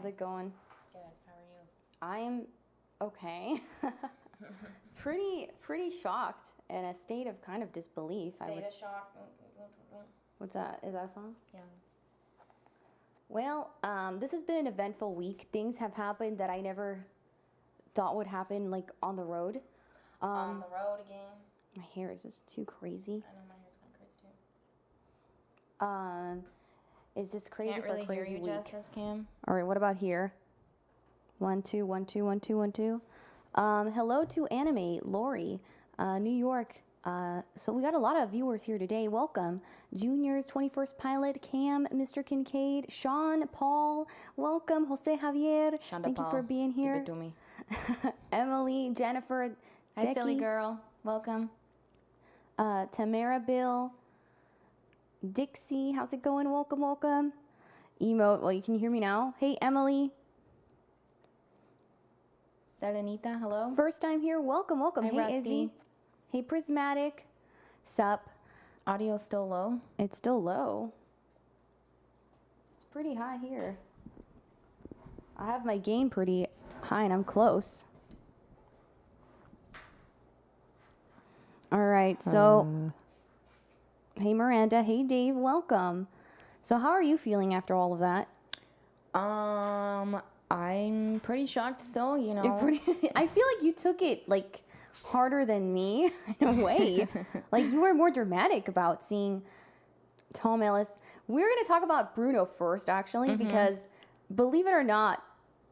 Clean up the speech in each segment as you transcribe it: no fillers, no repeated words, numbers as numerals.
How's it going? Good. How are you? I'm okay. pretty shocked in a state of kind of disbelief. State of shock. What's that? Is that a song? Yes. Well, this has been an eventful week. Things have happened that I never thought would happen, like on the road. On the road again. My hair is just too crazy. I know my hair's kind of crazy too. It's just crazy Can't for really a crazy hear you, week. Justice Cam. All right, what about here? 1 2 1 2 1 2 1 2. Hello to Anime, Lori, New York. So we got a lot of viewers here today. Welcome. Juniors, 21st Pilot, Cam, Mr. Kincaid, Sean, Paul. Welcome. Jose Javier. Thank you for being here. Give it to me. Emily, Jennifer. Hi, Decky, silly girl. Welcome. Tamara, Bill. Dixie, how's it going? Welcome, welcome. Emote, well, you can hear me now. Hey, Emily. Selenita, hello. First time here. Welcome, welcome. Hi, Hey, Rusty. Izzy. Hey, Prismatic. Sup. Audio's still low. It's still low. It's pretty high here. I have my gain pretty high and I'm close. All right, so hey Miranda, hey Dave, welcome. So how are you feeling after all of that? I'm pretty shocked still, you know. I feel like you took it like harder than me in a way. Like you were more dramatic about seeing Tom Ellis. We're going to talk about Bruno first actually because believe it or not,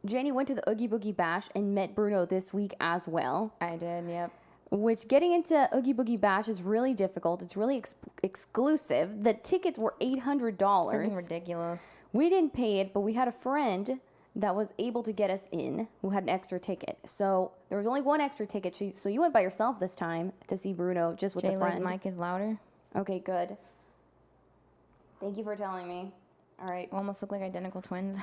Jenny went to the Oogie Boogie Bash and met Bruno this week as well. I did, yep. Which getting into Oogie Boogie Bash is really difficult. It's really exclusive. The tickets were $800. Freaking ridiculous. We didn't pay it, but we had a friend that was able to get us in who had an extra ticket. So there was only one extra ticket. So you went by yourself this time to see Bruno just with a Jayla's friend. mic is louder. Okay, good. Thank you for telling me. All right. We almost look like identical twins.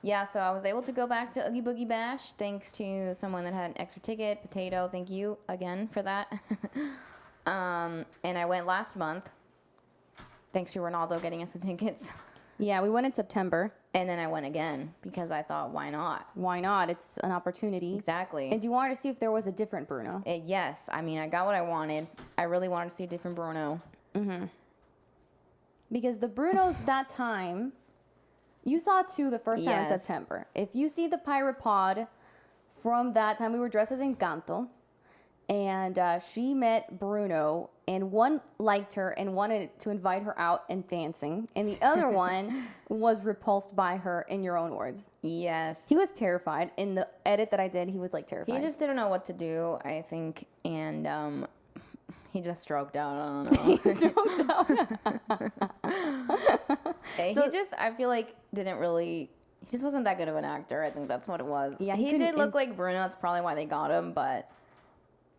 Yeah, so I was able to go back to Oogie Boogie Bash thanks to someone that had an extra ticket. Potato, thank you again for that. And I went last month thanks to Ronaldo getting us the tickets. Yeah, we went in September. And then I went again because I thought, why not? Why not? It's an opportunity. Exactly. And you wanted to see if there was a different Bruno. Yes. I mean, I got what I wanted. I really wanted to see a different Bruno. Mm-hmm. Because the Brunos that time, you saw two the first time in September. If you see the Pirate Pod from that time, we were dressed as Encanto. And she met Bruno, and one liked her and wanted to invite her out and dancing. And the other one was repulsed by her, in your own words. Yes. He was terrified. In the edit that I did, he was like terrified. He just didn't know what to do, I think. And he just stroked out. I don't know. He stroked out. I feel like, he just wasn't that good of an actor. I think that's what it was. Yeah, he did look like Bruno. That's probably why they got him, but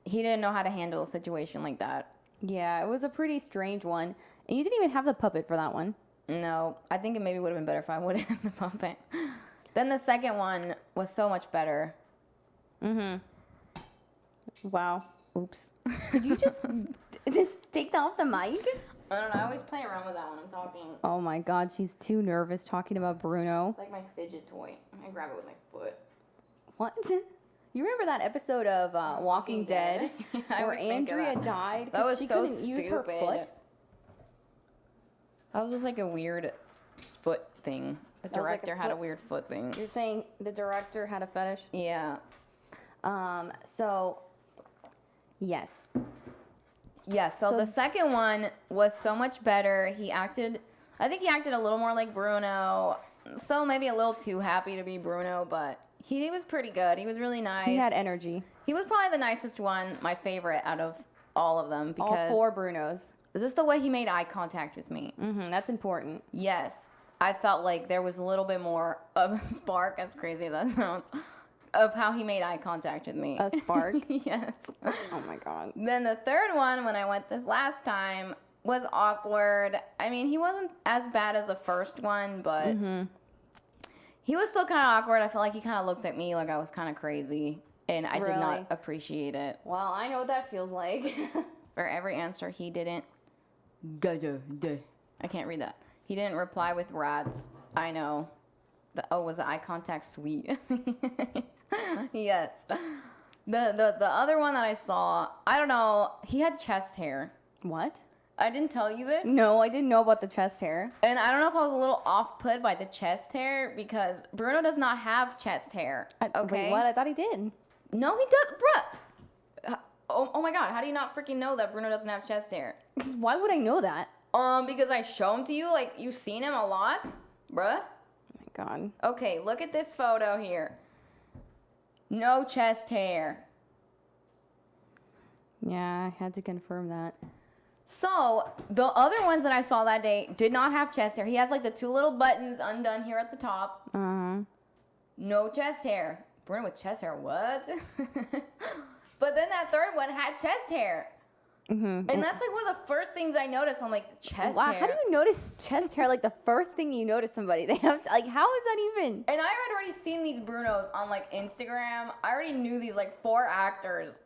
he didn't know how to handle a situation like that. Yeah, it was a pretty strange one. And you didn't even have the puppet for that one. No, I think it maybe would have been better if I would have had the puppet. Then the second one was so much better. Mm-hmm. Wow. Oops. Did you just take that off the mic? I don't know. I always play around with that when I'm talking. Oh my God, she's too nervous talking about Bruno. It's like my fidget toy. I grab it with my foot. What? You remember that episode of Walking Dead where Andrea died because she couldn't use her foot? That was just like a weird foot thing. The director had a weird foot thing. You're saying the director had a fetish? Yeah. So, yes. Yes, so the second one was so much better. I think he acted a little more like Bruno. So maybe a little too happy to be Bruno, but he was pretty good. He was really nice. He had energy. He was probably the nicest one, my favorite out of all of them. Because all four Brunos. Is this the way he made eye contact with me? Mm-hmm, that's important. Yes. I felt like there was a little bit more of a spark, as crazy as that sounds, of how he made eye contact with me. A spark? Yes. Oh my God. Then the third one, when I went this last time, was awkward. I mean, he wasn't as bad as the first one, but he was still kind of awkward. I felt like he kind of looked at me like I was kind of crazy, and I did not appreciate it. Well, I know what that feels like. For every answer, he didn't. I can't read that. He didn't reply with rats. I know. Was the eye contact sweet? Yes. The other one that I saw, I don't know, he had chest hair. What? I didn't tell you this. No, I didn't know about the chest hair. And I don't know if I was a little off-put by the chest hair because Bruno does not have chest hair. Okay. Wait, what? I thought he did. No, he does, bruh. Oh my God, how do you not freaking know that Bruno doesn't have chest hair? Because why would I know that? Because I show him to you, like, you've seen him a lot, bruh. Oh my God. Okay, look at this photo here. No chest hair. Yeah, I had to confirm that. So, the other ones that I saw that day did not have chest hair. He has, like, the 2 little buttons undone here at the top. Uh-huh. No chest hair. Bruno with chest hair, what? But then that third one had chest hair. Mm-hmm. And that's like one of the first things I noticed on like the chest hair. How do you notice chest hair like the first thing you notice somebody? They have to, like, how is that even? And I had already seen these Brunos on like Instagram. I already knew these like 4 actors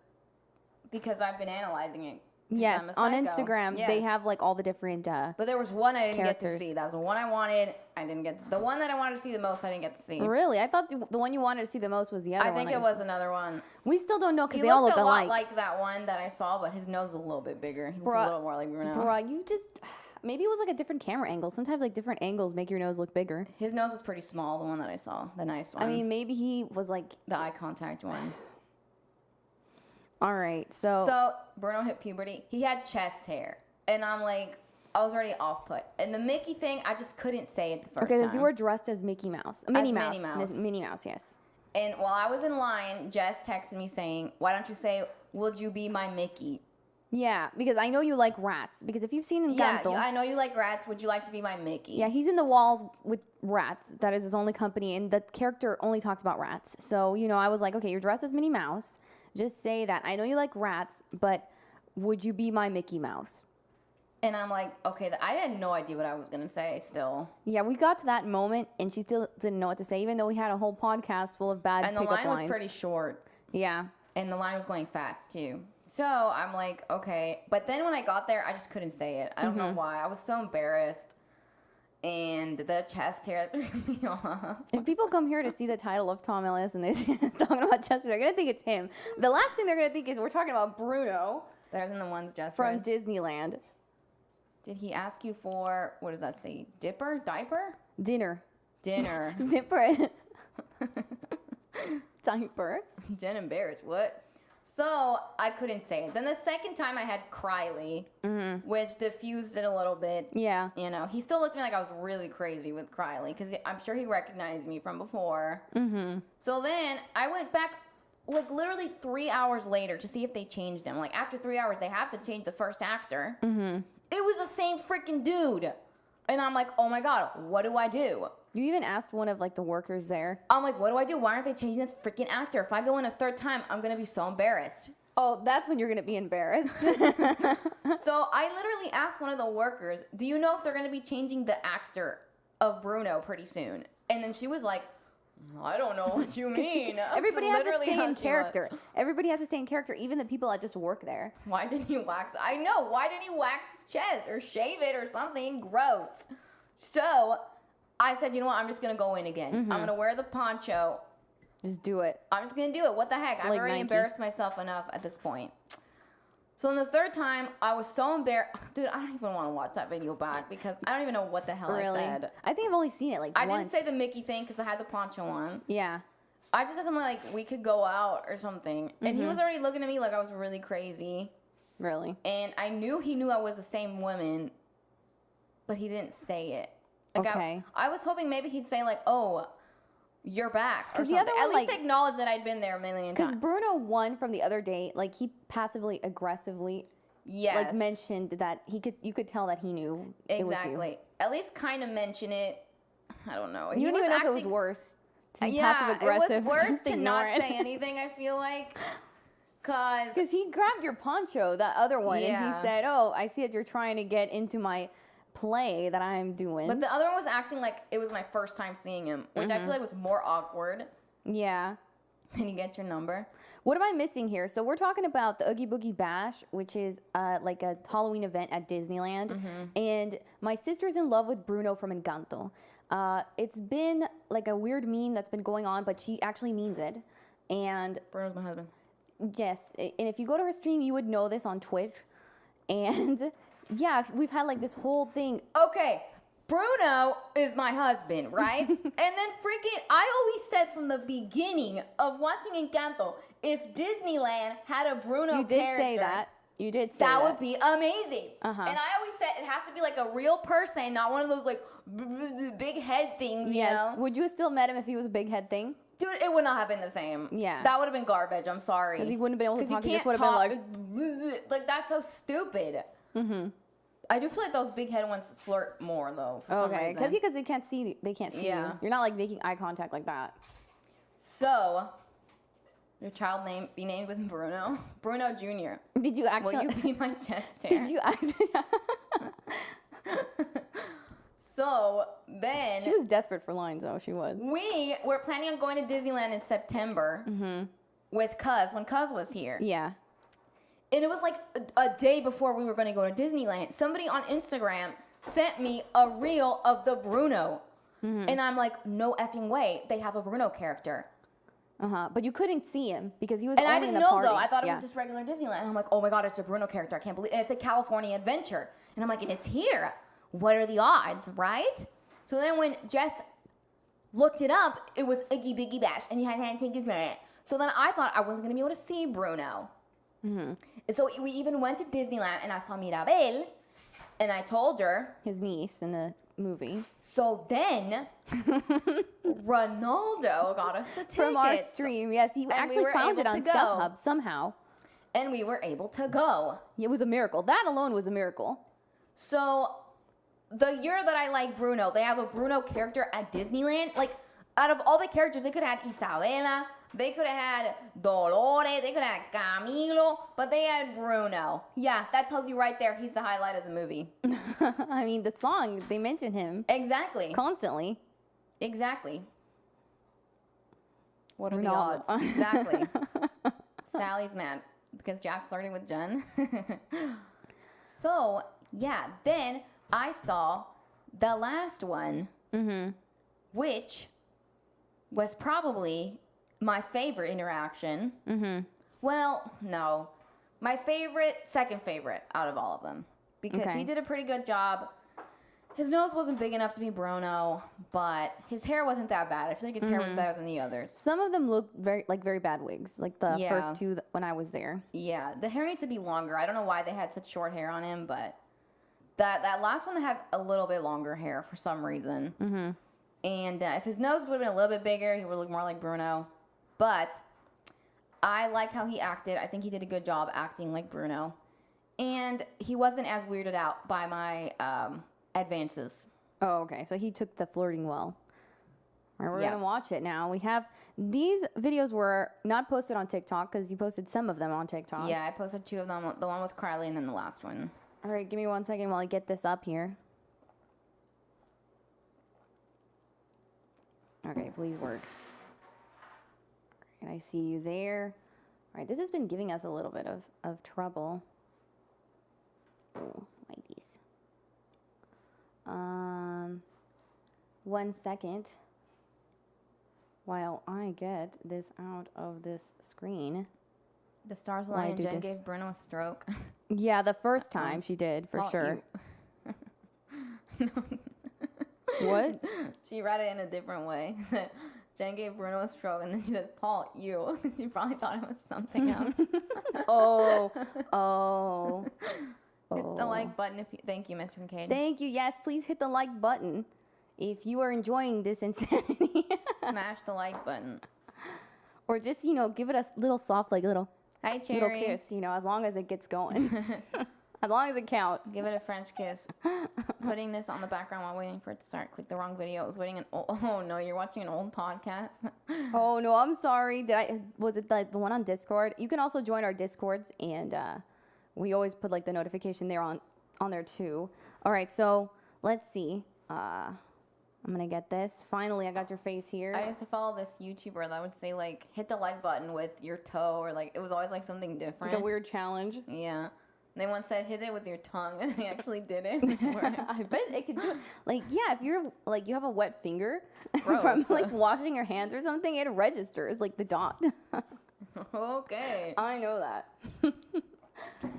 because I've been analyzing it. Yes, on Instagram they have like all the different but there was one I didn't characters. Get to see. That was the one I wanted. I didn't get the one that I wanted to see the most. I didn't get to see. Really? I thought the one you wanted to see the most was the other one. I think it was another one. We still don't know because He they all looked look a lot alike. like that one that I saw, but his nose was a little bit bigger. He looks a little more like Bruno. Bruh, you just maybe it was like a different camera angle. Sometimes like different angles make your nose look bigger. His nose was pretty small. The one that I saw, the nice one. I mean, maybe he was like the eye contact one. All right, so Bruno hit puberty. He had chest hair, and I'm like, I was already off put. And the Mickey thing, I just couldn't say it the first time. Okay, because you were dressed as Mickey Mouse, Minnie Mouse, Minnie Mouse. Yes. And while I was in line, Jess texted me saying, "Why don't you say, would you be my Mickey?" Yeah, because I know you like rats. Because if you've seen Encanto, I know you like rats. Would you like to be my Mickey? Yeah, he's in the walls with rats. That is his only company, and the character only talks about rats. So I was like, okay, you're dressed as Minnie Mouse. Just say that. I know you like rats, but would you be my Mickey Mouse? And I'm like, okay, I had no idea what I was going to say still. Yeah, we got to that moment, and she still didn't know what to say, even though we had a whole podcast full of bad pickup lines. And the line was pretty short. Yeah. And the line was going fast, too. So I'm like, okay. But then when I got there, I just couldn't say it. I don't know why. I was so embarrassed. And the chest hair threw me off. If people come here to see the title of Tom Ellis and they're talking about chest hair, they're going to think it's him. The last thing they're going to think is we're talking about Bruno. Better than the ones just from Disneyland. Did he ask you for, what does that say, diaper? Dinner. Dipper. Diaper. Jen embarrassed. What? So I couldn't say it. Then the second time I had Criley, which diffused it a little bit. Yeah. He still looked at me like I was really crazy with Criley because I'm sure he recognized me from before. Mm-hmm. So then I went back like literally 3 hours later to see if they changed him. Like after 3 hours, they have to change the first actor. Mm-hmm. It was the same freaking dude. And I'm like, oh my God, what do I do? You even asked one of like the workers there. I'm like, what do I do? Why aren't they changing this freaking actor? If I go in a third time, I'm going to be so embarrassed. Oh, that's when you're going to be embarrassed. So I literally asked one of the workers, do you know if they're going to be changing the actor of Bruno pretty soon? And then she was like, I don't know what you mean. Everybody has to stay in character. Everybody has to stay in character, even the people that just work there. Why didn't he wax? I know. Why didn't he wax his chest or shave it or something? Gross. So I said, you know what? I'm just going to go in again. I'm going to wear the poncho. Just do it. I'm just going to do it. What the heck? I've already embarrassed myself enough at this point. So then the third time, I was so embarrassed. Dude, I don't even want to watch that video back because I don't even know what the hell I said. I think I've only seen it like once. I didn't say the Mickey thing because I had the poncho on. Yeah. I just said something like, we could go out or something. And he was already looking at me like I was really crazy. Really? And I knew he knew I was the same woman, but he didn't say it. Like okay. I was hoping maybe he'd say like, oh, you're back. Or the other one, at least acknowledge that I'd been there a million times. Because Bruno won from the other date. Like he passively aggressively like mentioned that you could tell that he knew it was you. At least kind of mention it. I don't know. You don't even know if it was worse to be passive aggressive. It was worse to not say anything, I feel like. Because he grabbed your poncho, that other one, and he said, oh, I see that you're trying to get into my play that I'm doing. But the other one was acting like it was my first time seeing him, which I feel like was more awkward. Yeah. Can you get your number? What am I missing here? So we're talking about the Oogie Boogie Bash, which is like a Halloween event at Disneyland. And my sister's in love with Bruno from Encanto. It's been like a weird meme that's been going on, but she actually means it. And Bruno's my husband. yes, and if you go to her stream, you would know this on Twitch. And yeah, we've had like this whole thing. Okay, Bruno is my husband, right? And then freaking, I always said from the beginning of watching Encanto, if Disneyland had a Bruno You did character, say that. You did say that would be amazing. Uh-huh. And I always said it has to be like a real person, not one of those like big head things, you know? Would you have still met him if he was a big head thing? Dude, it would not have been the same. Yeah. That would have been garbage. I'm sorry. Because he wouldn't have been able to 'Cause you talk. He just can't would have been talk. Like, that's so stupid. Mm-hmm. I do feel like those big head ones flirt more, though. For some okay, reason. because they can't see. They can't see Yeah. you. You're not like making eye contact like that. So, your child name be named with Bruno? Bruno Jr. Did you actually? Will you be my chest hair? Did you actually? So, then... She was desperate for lines, though. She was. We were planning on going to Disneyland in September with Cuz, when Cuz was here. Yeah. And it was like a day before we were going to go to Disneyland. Somebody on Instagram sent me a reel of the Bruno. And I'm like, no effing way. They have a Bruno character. But you couldn't see him because he was. And I only didn't in the know, party. though. I thought it Yeah. was just regular Disneyland. And I'm like, oh my God, it's a Bruno character. I can't believe it. And it's a California Adventure. And I'm like, and it's here. What are the odds, right? So then when Jess looked it up, it was Oogie Boogie Bash. And you had to take it for it. So then I thought I wasn't going to be able to see Bruno. And so we even went to Disneyland and I saw Mirabel. And I told her. His niece in the movie. So then Ronaldo got us the tickets. From our stream. Yes, he actually were found it able on to go. StubHub somehow. And we were able to go. It was a miracle. That alone was a miracle. So, the year that I like Bruno, they have a Bruno character at Disneyland. Like, out of all the characters, they could have had Isabela, they could have had Dolores, they could have had Camilo, but they had Bruno. Yeah, that tells you right there, he's the highlight of the movie. I mean, the song, they mention him Exactly. constantly. Exactly. What are Ronaldo. the odds? Exactly. Sally's mad because Jack flirting with Jen. So, yeah, then I saw the last one, which was probably my favorite interaction. Well, no. My second favorite out of all of them. Because he did a pretty good job. His nose wasn't big enough to be Bruno, but his hair wasn't that bad. I feel like his hair was better than the others. Some of them look very bad wigs, like the Yeah. first two when I was there. Yeah, the hair needs to be longer. I don't know why they had such short hair on him, but that last one had a little bit longer hair for some reason. And if his nose would have been a little bit bigger, he would look more like Bruno. But I liked how he acted. I think he did a good job acting like Bruno. And he wasn't as weirded out by my advances. Oh, okay. So he took the flirting well. All right, we're Yeah. going to watch it now. We have these videos were not posted on TikTok because you posted some of them on TikTok. Yeah, I posted 2 of them, the one with Carly and then the last one. All right, give me 1 second while I get this up here. Okay, please work. All right, I see you there. All right, this has been giving us a little bit of trouble. Like these. 1 second while I get this out of this screen. The stars Why line and do Jen this? gave Bruno a stroke. Yeah, the first time she did, for Paul, sure. you- What? She read it in a different way. Jen gave Bruno a stroke, and then she said, Paul, you. She probably thought it was something else. Oh. Hit the like button if you... Thank you, Mr. Kincaid. Thank you. Yes, please hit the like button if you are enjoying this insanity. Smash the like button. Or just, give it a little soft, like little Hi, Cherry. little kiss, as long as it gets going. As long as it counts. Give it a French kiss. Putting this on the background while waiting for it to start. Click the wrong video. I was waiting Oh, no, you're watching an old podcast. Oh, no, I'm sorry. Was it the one on Discord? You can also join our Discords, and we always put, the notification there on there, too. All right, so let's see. I'm going to get this. Finally, I got your face here. I used to follow this YouTuber that would say, hit the like button with your toe, or, it was always, something different. Like a weird challenge. Yeah. They once said, hit it with your tongue, and they actually did it. I bet it could do it. Like, yeah, if you're like you have a wet finger Gross. from like washing your hands or something, it registers like the dot. Okay. I know that.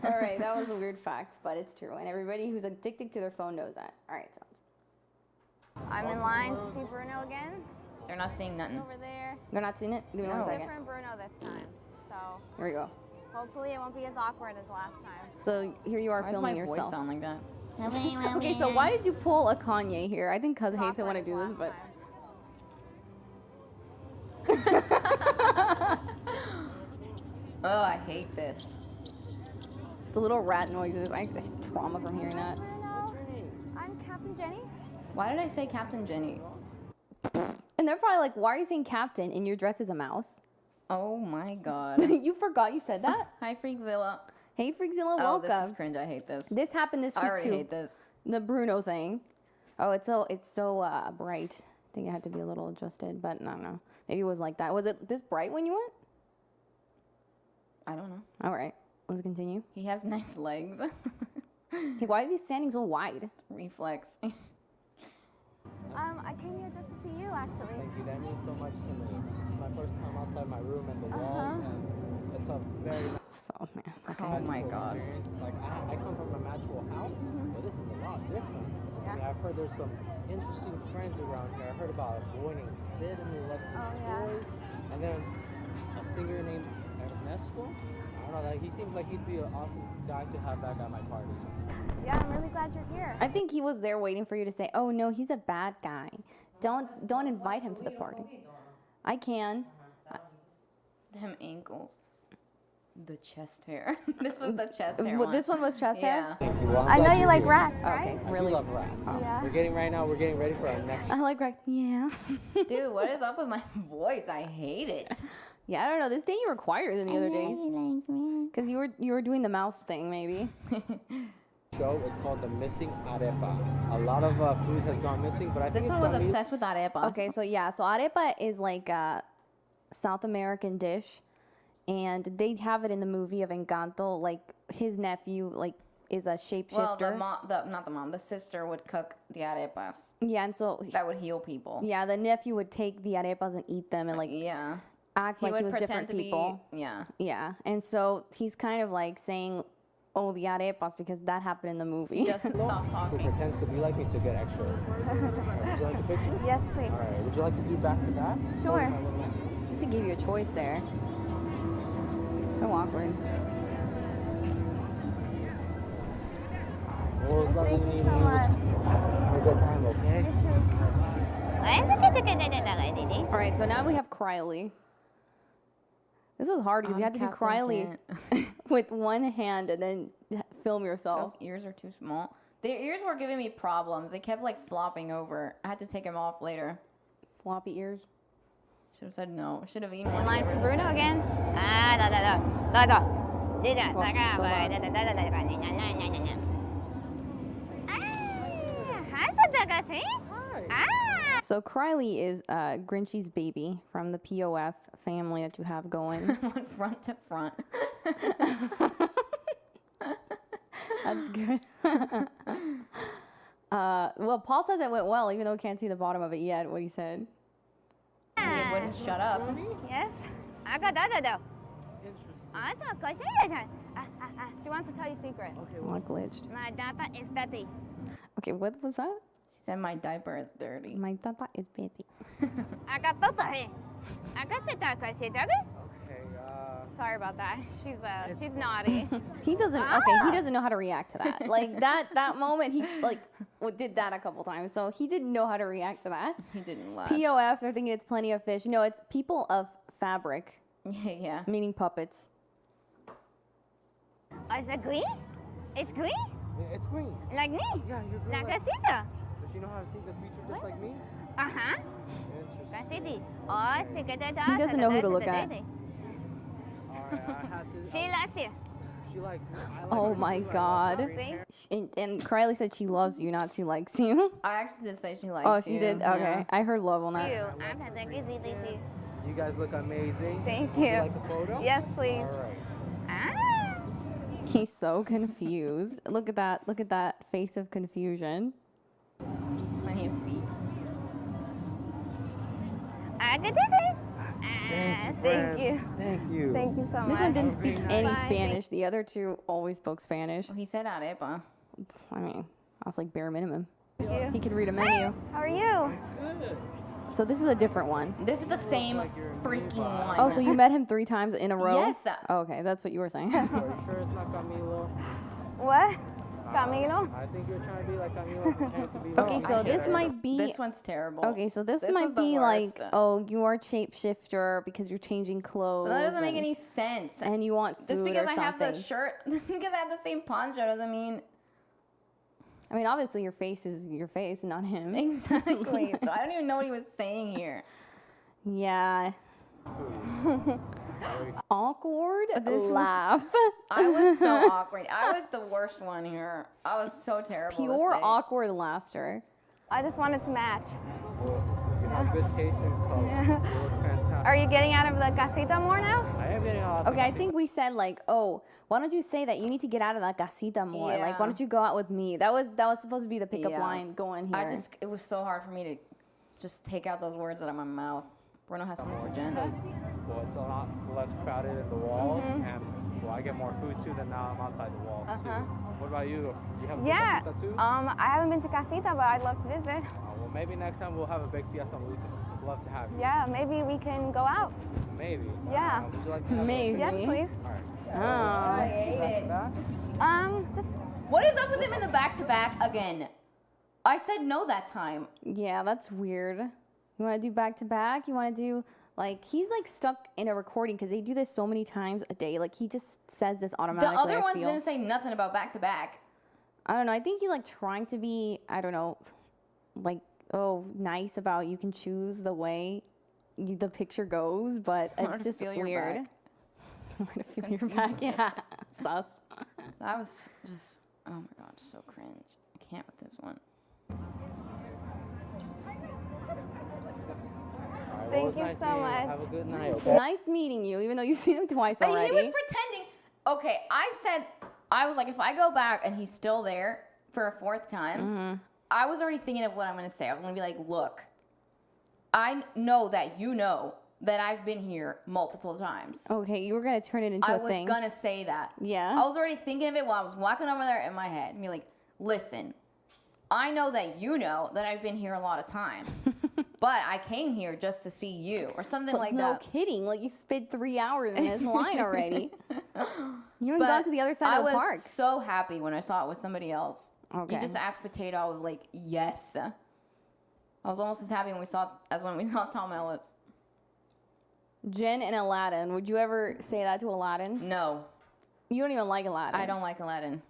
All right, that was a weird fact, but it's true, and everybody who's addicted to their phone knows that. All right, sounds. I'm in line to see Bruno again. They're not seeing nothing. Over there. You're not seeing it? Give me one No. second. Different Bruno this time. So Here we go. hopefully it won't be as awkward as last time. So here you are Why does filming my yourself. voice sound like that? Okay, so why did you pull a Kanye here? I think Cuz hates it when I do this, but. Oh, I hate this. The little rat noises. I have trauma from hearing that. Bruno, I'm Captain Jenny. Why did I say Captain Jenny? And they're probably like, why are you saying captain and you're dressed as a mouse? Oh my god. You forgot you said that? Hi, Freakzilla. Hey, Freakzilla, Oh, welcome. this is cringe. I hate this. This happened this I week already too. hate this. The Bruno thing. Oh, it's so bright. I think it had to be a little adjusted, but I don't know. Maybe it was like that. Was it this bright when you went? I don't know. All right, let's continue. He has nice legs. Like, why is he standing so wide? Reflex. I came here just to see you, actually. Thank you. That means so much to me. It's my first time outside my room and the walls, and it's a very So man. Okay. Oh my god. experience. Like I come from a magical house, but this is a lot different. I mean, I've heard there's some interesting friends around here. I heard about a boy named Sid who loves some toys, and then a singer named Ernesto. I don't know. He seems like he'd be an awesome guy to have back at my parties. Yeah, I'm really glad you're here. I think he was there waiting for you to say, "Oh no, he's a bad guy. Don't invite him to the party." I can. Them ankles. The chest hair. This was the chest hair Well, one. this one was chest hair. Yeah. Thank you. Well, I'm I know glad you you're like here. rats, Okay, right? I really. do love rats. Yeah. We're getting ready for our next. I like rec. Yeah. Dude, what is up with my voice? I hate it. Yeah, I don't know. This day you were quieter than the other days. like me. Because you were doing the mouse thing, maybe. Show. It's called The Missing Arepa. A lot of food has gone missing, but I think This it's one was gonna be- obsessed with arepas. Okay, so yeah, so arepa is like a South American dish, and they have it in the movie of Encanto. Like his nephew, like is a shapeshifter. Well, the sister would cook the arepas. Yeah, and so That would heal people. yeah, the nephew would take the arepas and eat them and like Yeah. act like he would was different pretend to people. be. Yeah. Yeah, and so he's kind of like saying, "Oh, the arepas," because that happened in the movie. He doesn't stop who talking. pretends to be like me to get extra. Would you like a picture? Yes, please. All right. Would you like to do back to back? Sure. Just to give you a choice there. So awkward. Well, it's lovely Thank meeting you you. so much. Have a good time, okay? All right, so now we have Criley. This was hard because you had to do Captain Criley with one hand and then film Those yourself. ears are too small. Their ears were giving me problems. They kept like flopping over. I had to take them off later. Floppy ears. Should have said no. Should have eaten one. In line to for get rid of the Bruno chest. again. So Criley is Grinchy's baby from the POF family that you have going. Went front to front. That's good. Well, Paul says it went well, even though we can't see the bottom of it yet, what he said. It wouldn't shut up. Yes. She wants to tell you a secret. Not glitched. My data is dirty. Okay, what was that? She said my diaper is dirty. My tata is baby. Okay, Sorry about that. She's naughty. He doesn't. Okay, he doesn't know how to react to that. Like that moment, he like did that a couple times, so he didn't know how to react to that. He didn't laugh. POF, they're thinking it's plenty of fish. No, it's people of fabric, Yeah. meaning puppets. Is it green? It's green? it's green. Like me? Yeah, you're green. Like Like, a sister? does she know how to see the future just like me? Uh-huh. Interesting. He doesn't know who to look at. All right, I had to. She loves you. She likes me. I like Oh her my too. I love God. her green hair. And Criley said she loves you, not she likes you. I actually did say she likes Oh, you. she did. Yeah. Okay, I heard love on that. You guys look amazing. Thank Would you. you like a photo? Yes, please. All right. Ah. He's so confused. Look at that. Look at that face of confusion. Plenty of feet. Good to see. Thank Thank you. Thank you. Thank you so much. This one didn't speak any Bye. Spanish. The other two always spoke Spanish. Well, he said arepa. I mean, that's like bare minimum. Thank you. He could read a menu. How are you? Good. So this is a different one. This is the same freaking one. Oh, so you met him 3 times in a row? Yes. Oh, okay, that's what you were saying. Are you sure it's not Camilo? What? Camilo? I think you're trying to be like Camilo pretending to be Okay, like so this Camilo. might be... This one's terrible. Okay, so this This might was the be like, worst. oh, you are a shapeshifter because you're changing clothes. But that doesn't make and- any sense. And you want food Just because or I have something. the shirt, because I have the same poncho doesn't mean I mean, obviously your face is your face, not him. exactly. So I don't even know what he was saying here. Yeah. Awkward This was- laugh. I was so awkward. I was the worst one here. I was so terrible. Pure this day. awkward laughter. I just wanted to match. Well, you have good taste in color. You look fantastic. Are you getting out of the casita more now? I am getting out. Okay, I think we said like, oh, why don't you say that you need to get out of that casita more? Like, why Yeah. don't you go out with me? That was supposed to be the pickup Yeah. line going here. It was so hard for me to just take out those words out of my mouth. Bruno has something for Jen. Well, it's a lot less crowded in the walls, and well, I get more food too than now I'm outside the walls too. What about you? You have a big Yeah. fiesta too? I haven't been to casita, but I'd love to visit. Well, maybe next time we'll have a big fiesta. And we'd love to have you. Yeah, maybe we can go out. Maybe. Yeah. Would you like to have Maybe. Yes, please. All right. Oh. I hate it. Back? Just What is up with him in the back-to-back again? I said no that time. Yeah, that's weird. You want to do back to back? You want to do like he's like stuck in a recording because they do this so many times a day. Like he just says this The automatically. other I ones feel. didn't say nothing about back-to-back. I don't know. I think he's like trying to be, I don't know, like, oh, nice about you can choose the way the picture goes, but Where it's to just feel your weird. back. Where to feel your back? Yeah. Sus. That was just, oh my god, so cringe. I can't with this one. All right, Thank well, it was you nice so meeting you. much. Have a good night, okay? Nice meeting you, even though you've seen him twice already. He was pretending. Okay, I was like, if I go back and he's still there for a 4th time, I was already thinking of what I'm going to say. I was going to be like, look, I know that you know that I've been here multiple times. Okay, you were going to turn it into I a was thing. going to say that. Yeah. I was already thinking of it while I was walking over there in my head. And be like, listen, I know that you know that I've been here a lot of times, but I came here just to see you or something like no that. kidding. Like you spent 3 hours in this line already. You haven't But gone to the other side of the park. I was so happy when I saw it with somebody else. Okay. You just asked Potato. I was like, yes. I was almost as happy when we saw Tom Ellis. Jen and Aladdin. Would you ever say that to Aladdin? No, You don't even like Aladdin. I don't like Aladdin.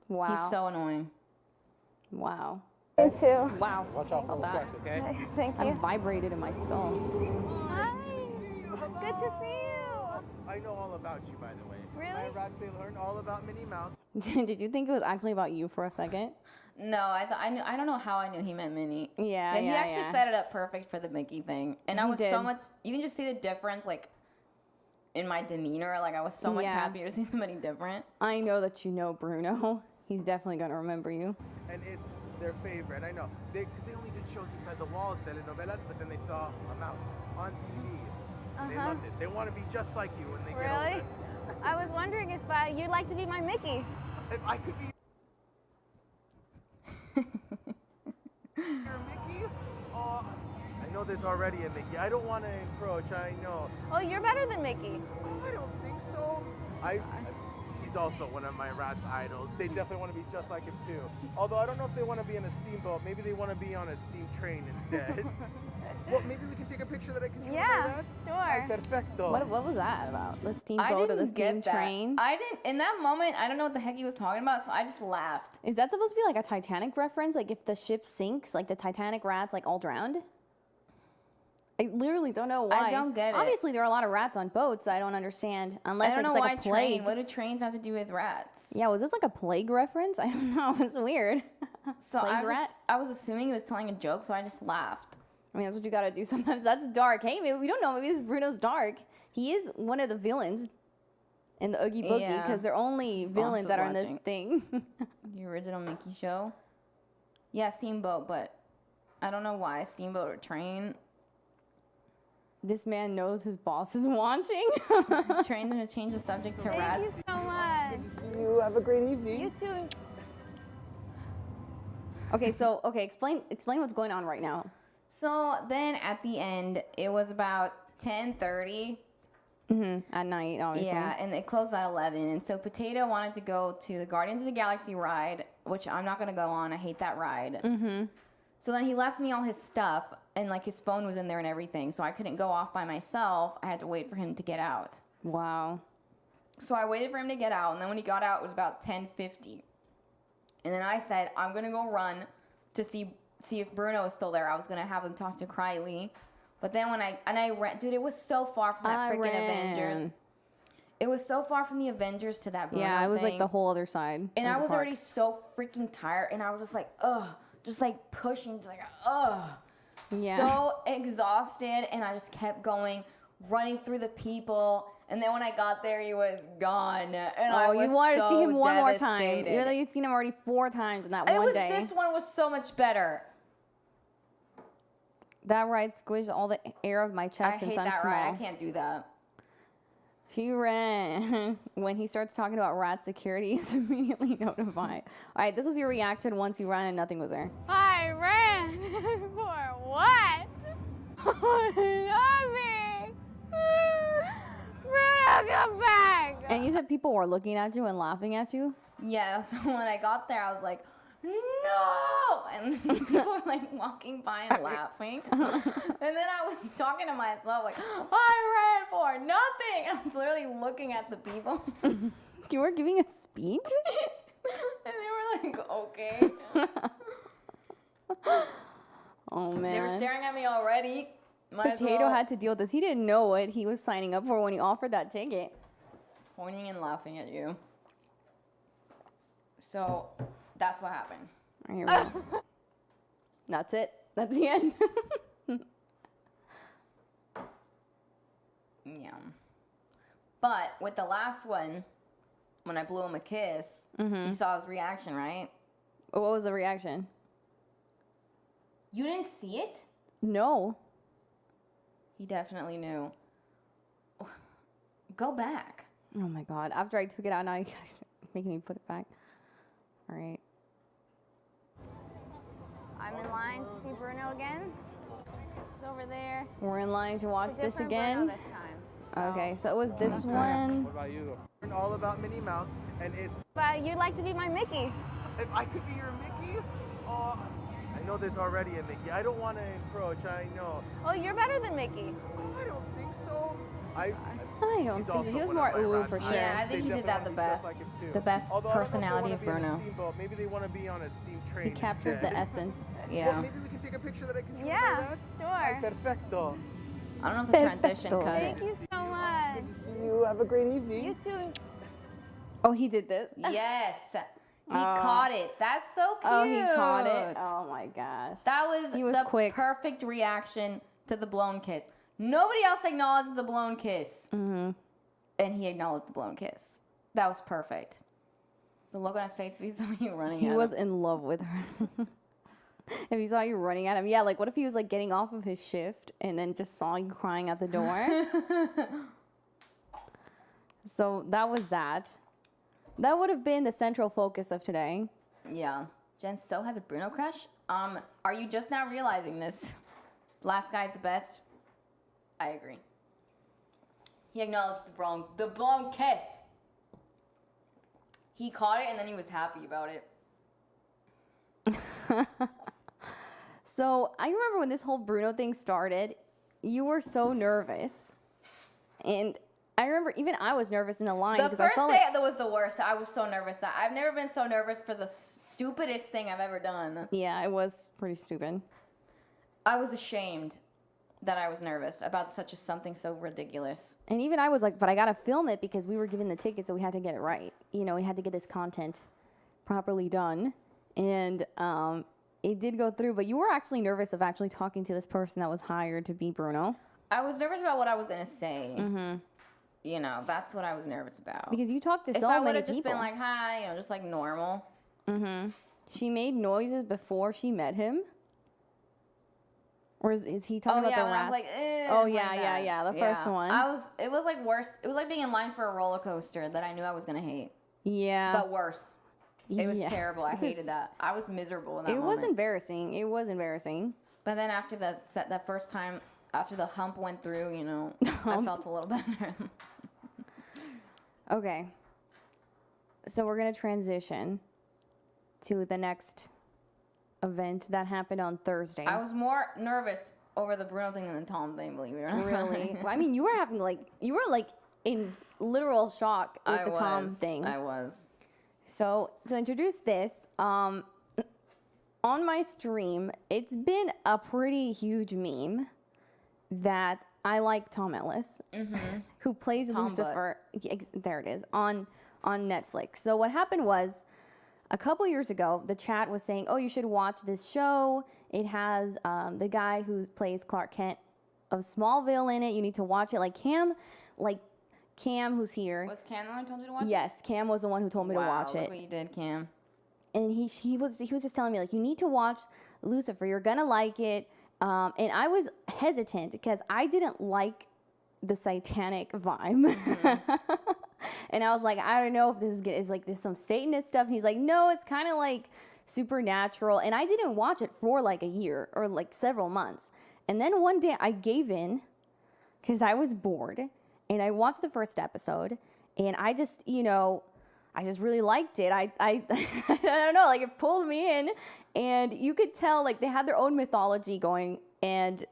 Wow. He's so annoying. Wow. you too. Wow. Watch out for Felt the that. steps, okay? Thank I you. vibrated in my skull. Hi. Good to see you. I know all about you, by the way. Really? My rats, they learned all about Minnie Mouse. Did you think it was actually about you for a second? No, I don't know how I knew he meant Minnie. Yeah, He yeah, actually yeah. set it up perfect for the Mickey thing, and I He was did. so much. You can just see the difference, like in my demeanor. Like I was so much Yeah. happier to see somebody different. I know that you know Bruno. He's definitely going to remember you. And it's their favorite. I know. Because they only did shows inside the walls, telenovelas, but then they saw a mouse on TV. They loved it. They want to be just like you when they get Really? older. I was wondering if you'd like to be my Mickey. If I could be your Mickey, oh, I know there's already a Mickey. I don't want to encroach. I know. Oh, you're better than Mickey. Oh, I don't think so. He's also one of my rats' idols. They definitely want to be just like him too. Although I don't know if they want to be in a steamboat. Maybe they want to be on a steam train instead. Well, maybe we can take a picture that I can show Yeah, my rats. sure. Ay, perfecto. What was that about? The I steamboat or the didn't steam get that. train? I didn't. In that moment, I don't know what the heck he was talking about, so I just laughed. Is that supposed to be like a Titanic reference? Like if the ship sinks, like the Titanic rats like all drowned? I literally don't know why. I don't get it. Obviously, there are a lot of rats on boats. I don't understand. Unless I don't it's know like why a plague. train. What do trains have to do with rats? Yeah, was this like a plague reference? I don't know. It's weird. So Plague I, rat? I was assuming he was telling a joke, so I just laughed. I mean, that's what you gotta do sometimes. That's dark. Hey, maybe we don't know. Maybe this Bruno's dark. He is one of the villains in the Oogie Boogie Yeah. because they're only villains that are in this watching. thing. The original Mickey show. Yeah, Steamboat, but I don't know why Steamboat or Train. This man knows his boss is watching. Train them to change the subject to Thank rats. you so much. Good to see you. Have a great evening. You too. Okay, explain what's going on right now. So then at the end, it was about 10:30. At night, obviously. Yeah, and it closed at 11. And so Potato wanted to go to the Guardians of the Galaxy ride, which I'm not going to go on. I hate that ride. So then he left me all his stuff, and like his phone was in there and everything. So I couldn't go off by myself. I had to wait for him to get out. Wow. So I waited for him to get out, and then when he got out, it was about 10:50. And then I said, I'm going to go run to see if Bruno is still there. I was going to have him talk to Krylie. But then when I ran, dude, it was so far from that freaking Avengers. It was so far from the Avengers to that Bruno Yeah, it was like thing. the whole other side. And of I the was park. already so freaking tired, and I was just like, ugh, just like pushing, just like, ugh. Yeah. So exhausted, and I just kept going, running through the people. And then when I got there, he was gone. And I was you wanted to see him one more time. devastated. Even though you'd seen him already 4 times in that It one was, day. this one was so much better. That ride squished all the air of my I chest hate since I'm that small. ride. I can't do that. She ran. When he starts talking about rat security, he's immediately notified. All right, this was your reaction once you ran and nothing was there. I ran for what? Nothing. Bruno, come back. And you said people were looking at you and laughing at you? Yeah, so when I got there, I was like, no! And people were like walking by and laughing. And then I was talking to myself like, I ran for nothing! And I was literally looking at the people. You were giving a speech? And they were like, okay. Oh, man. They were staring at me already. Might as Potato well. had to deal with this. He didn't know what he was signing up for when he offered that ticket. Pointing and laughing at you. So that's what happened. All right, here we go. That's it. That's the end. Yeah. But with the last one, when I blew him a kiss, you saw his reaction, right? What was the reaction? You didn't see it? No. He definitely knew. Go back. Oh my God. After I took it out, now you're making me put it back. All right. I'm in line to see Bruno again. It's over there. We're in line to watch It's a this different again. Bruno this time. Okay, so it was this one. What about you? Learn all about Minnie Mouse, and it's. But you'd like to be my Mickey. If I could be your Mickey, oh, I know there's already a Mickey. I don't want to encroach. I know. Well, you're better than Mickey. Oh, I don't think so. I I don't he's think so. also He was one more of my ooh rats. for sure. Yeah, I They think he did definitely that the wanna be just best. like him, too. The best Although I don't know if they personality wanna of be on a Bruno. steamboat. Maybe they want to be on a steam train. He captured the instead. essence. Well, Yeah. maybe we can take a picture that I can show Yeah, my rats. sure. Ay, perfecto. I don't know if the transition Perfecto. cut Thank it. you so much. Good to see you. Have a great evening. You too. Oh, he did this? Yes. He Oh. caught it. That's so cute. Oh, he caught it? Oh my gosh. That was, He was the quick. perfect reaction to the blown kiss. Nobody else acknowledged the blown kiss. Mm-hmm. And he acknowledged the blown kiss. That was perfect. The look on his face if he saw you running He at was him. in love with her. If he saw you running at him, yeah, like what if he was like getting off of his shift and then just saw you crying at the door? So that was that. That would have been the central focus of today. Yeah. Jen so has a Bruno crush? Are you just now realizing this? Last guy's the best? I agree. He acknowledged the blown kiss. He caught it and then he was happy about it. So I remember when this whole Bruno thing started, you were so nervous. And I remember even I was nervous in the line The because I first felt day like, that was the worst. I was so nervous. I've never been so nervous for the stupidest thing I've ever done. yeah, it was pretty stupid. I was ashamed that I was nervous about something so ridiculous. And even I was like, but I got to film it because we were given the ticket, so we had to get it right. You know, we had to get this content properly done. And it did go through, but you were actually nervous of actually talking to this person that was hired to be Bruno. I was nervous about what I was going to say. Mm-hmm. you know, that's what I was nervous about. Because you talked to if so I many would have just people. been like, hi, you know, just like normal. She made noises before she met him. Or is he talking about the when rats? I was like, oh like yeah, that. yeah. The first one. It was like worse. It was like being in line for a roller coaster that I knew I was gonna hate. Yeah. But worse. It was Yeah. terrible. I hated that. I was miserable in that It moment. was embarrassing. It was embarrassing. But then after that first time, after the hump went through, you know, I felt a little better. Okay. So we're gonna transition to the next event that happened on Thursday. I was more nervous over the Bruno thing than the Tom thing, believe it or not. Really? Well, I mean, you were in literal shock with the Tom thing. I was. So to introduce this, on my stream, it's been a pretty huge meme that I like Tom Ellis, who plays Tom Lucifer. There it is on Netflix. So what happened was, a couple years ago, the chat was saying, "Oh, you should watch this show. It has the guy who plays Clark Kent of Smallville in it. You need to watch it." Like Cam, who's here. Was Cam the one who told you to watch it? Yes, Cam was the one who told me to watch Look it. what you did, Cam. And he was just telling me, like, you need to watch Lucifer. You're gonna like it. And I was hesitant because I didn't like the satanic vibe. And I was like, I don't know if this is like this some Satanist stuff. And he's like, no, it's kind of like supernatural. And I didn't watch it for like a year or like several months. And then one day I gave in because I was bored. And I watched the first episode. And I just, I just really liked it. I don't know, like it pulled me in. And you could tell like they had their own mythology going. And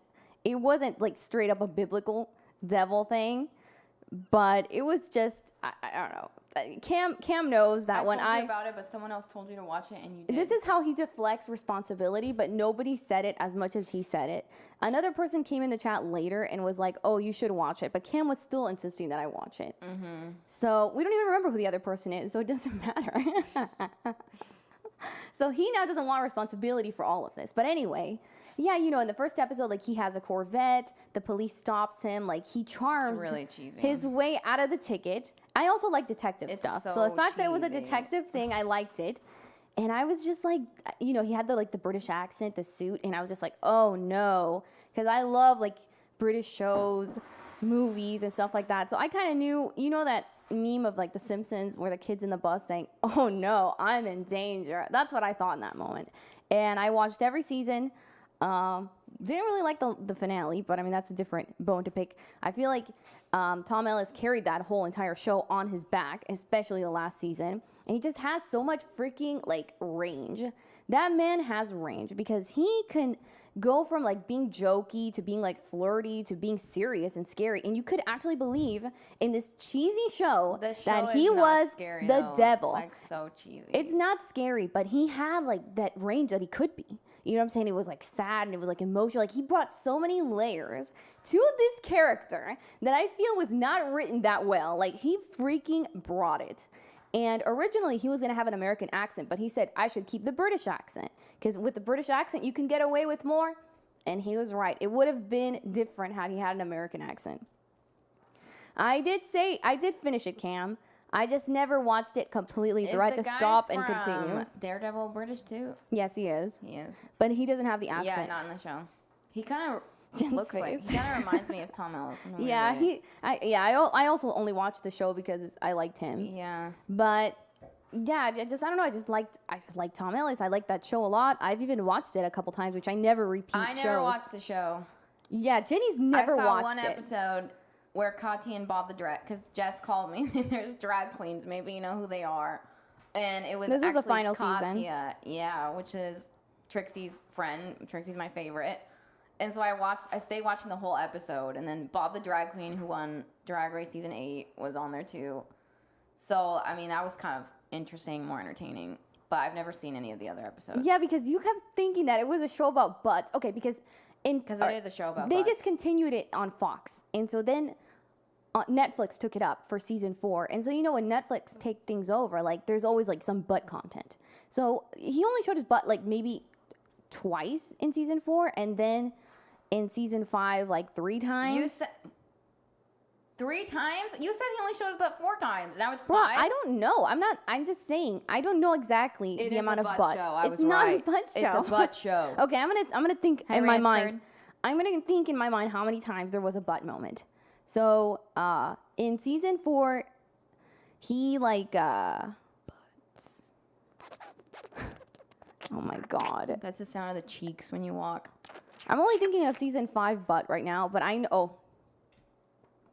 it wasn't like straight up a biblical devil thing. But it was just, I don't know. Cam knows that when I told you about it, but someone else told you to watch it, and you did. This is how he deflects responsibility, but nobody said it as much as he said it. Another person came in the chat later and was like, "Oh, you should watch it," but Cam was still insisting that I watch it. So we don't even remember who the other person is, so it doesn't matter. So he now doesn't want responsibility for all of this. But anyway, yeah, in the first episode, like he has a Corvette, the police stops him, like he charms really cheesy. his way out of the ticket. I also like detective stuff. So the fact that it was a cheesy. detective thing, I liked it. And I was just like, he had the British accent, the suit, and I was just like, oh no, because I love like British shows, movies, and stuff like that. So I kind of knew, that meme of like The Simpsons where the kid's in the bus saying, oh no, I'm in danger. That's what I thought in that moment. And I watched every season. Didn't really like the finale, but I mean, that's a different bone to pick. I feel like Tom Ellis carried that whole entire show on his back, especially the last season. And he just has so much freaking like range. That man has range because he can go from like being jokey to being like flirty to being serious and scary. And you could actually believe in this cheesy show that he was scary, the though. devil. It's like so cheesy. It's not scary, but he had like that range that he could be. You know what I'm saying? It was like sad and it was like emotional. Like he brought so many layers to this character that I feel was not written that well. Like he freaking brought it. And originally he was going to have an American accent, but he said I should keep the British accent because with the British accent you can get away with more. And he was right. It would have been different had he had an American accent. I did finish it, Cam. I just never watched it completely through. I had to stop and continue. Daredevil British too? Yes, he is. He is. But he doesn't have the Yeah, accent. not in the show. He kind of Jen's looks like, face. he kind of reminds me of Tom Ellis. in a weird Yeah, way. I also only watched the show because I liked him. Yeah. But yeah, I don't know. I just liked Tom Ellis. I liked that show a lot. I've even watched it a couple times, which I never repeat shows. I never watched the show. Yeah, Jenny's never I saw watched one it. episode where Kati and Bob the drag, because Jess called me. There's drag queens. Maybe you know who they are. And it was This was the actually final Katia, season. Yeah, which is Trixie's friend. Trixie's my favorite. And so I stayed watching the whole episode. And then Bob the drag queen who won Drag Race Season 8 was on there too. So, I mean, that was kind of interesting, more entertaining. But I've never seen any of the other episodes. Yeah, because you kept thinking that it was a show about butts. Okay, because it is a show about they butts. discontinued it on Fox, and so then Netflix took it up for season 4. And so when Netflix take things over, like there's always like some butt content. So he only showed his butt like maybe twice in season 4, and then in season 5 like 3 times. 3 times? You said he only showed his butt 4 times. Now it's 5. Bro, I don't know. I'm just saying. I don't know exactly It the is amount a of butt butt. show. I It's was not right. a butt show. It's a butt show. Okay, I'm gonna think Hey, in my mind. Ransford. I'm gonna think in my mind how many times there was a butt moment. So in season 4, he like oh my god. That's the sound of the cheeks when you walk. I'm only thinking of season 5 butt right now, but I know.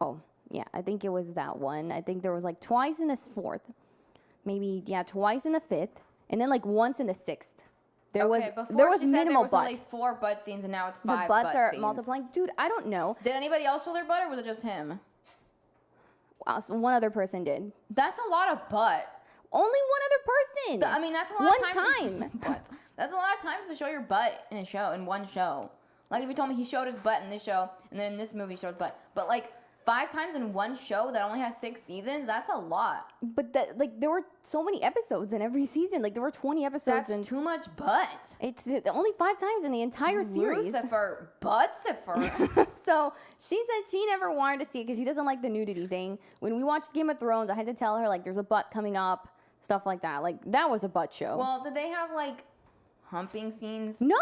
Oh, yeah, I think it was that one. I think there was like twice in the 4th, maybe twice in the 5th, and then like once in the 6th. There was she minimal said there was butt. only 4 butt scenes, and now it's The 5 butts butt are scenes. multiplying, dude. I don't know. Did anybody else show their butt, or was it just him? So one other person did. That's a lot of butt. Only one other person. I mean, that's a lot one of time. Butts. That's a lot of times to show your butt in a show, in one show. Like if you told me he showed his butt in this show, and then in this movie he showed his butt, but like 5 times in one show that only has 6 seasons, that's a lot. But there were so many episodes in every season. Like there were 20 episodes. That's too much butt. It's only 5 times in the entire series. Lucifer, Buttsifer. So she said she never wanted to see it because she doesn't like the nudity thing. When we watched Game of Thrones, I had to tell her like there's a butt coming up, stuff like that. Like that was a butt show. Well, did they have like humping scenes? No.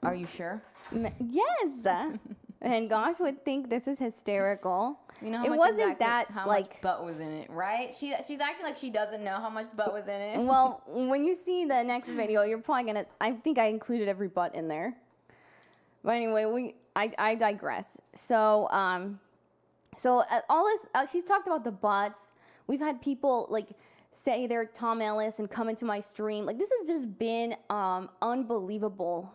Are you sure? Yes. And Gosh would think this is hysterical. You know how it much wasn't exactly, that how like much butt was in it, right? She's acting like she doesn't know how much butt was in it. Well, when you see the next video, you're probably gonna. I think I included every butt in there. But anyway, I digress. So all this. She's talked about the butts. We've had people like say they're Tom Ellis and come into my stream. Like this has just been unbelievable.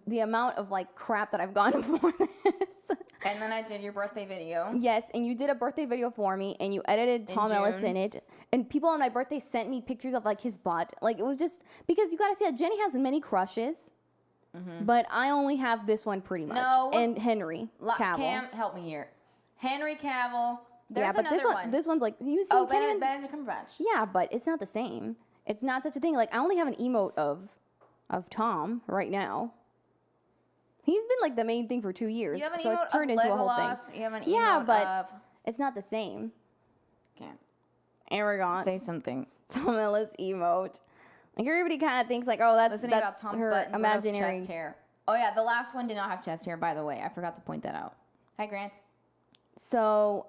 The amount of like crap that I've gotten for this. And then I did your birthday video. Yes, and you did a birthday video for me, and you edited Tom Ellis in it. And people on my birthday sent me pictures of like his butt. Like it was just because you gotta see that Jenny has many crushes, but I only have this one pretty much. No. And Henry Cavill. Cam, help me here. Henry Cavill. There's yeah, but another this one's like you see. Oh, Kevin- Benedict Cumberbatch. Yeah, but it's not the same. It's not such a thing. Like I only have an emote of Tom right now. He's been like the main thing for 2 years, You have an so emote it's turned of into a whole Legolas. thing. You have an emote Yeah, but of... it's not the same. Okay. Arrogant. Say something. Tom Ellis emote. Like everybody kind of thinks like, oh, that's about Tom's her butt and Bruno's imaginary chest hair. Oh yeah, the last one did not have chest hair, by the way. I forgot to point that out. Hi, Grant. So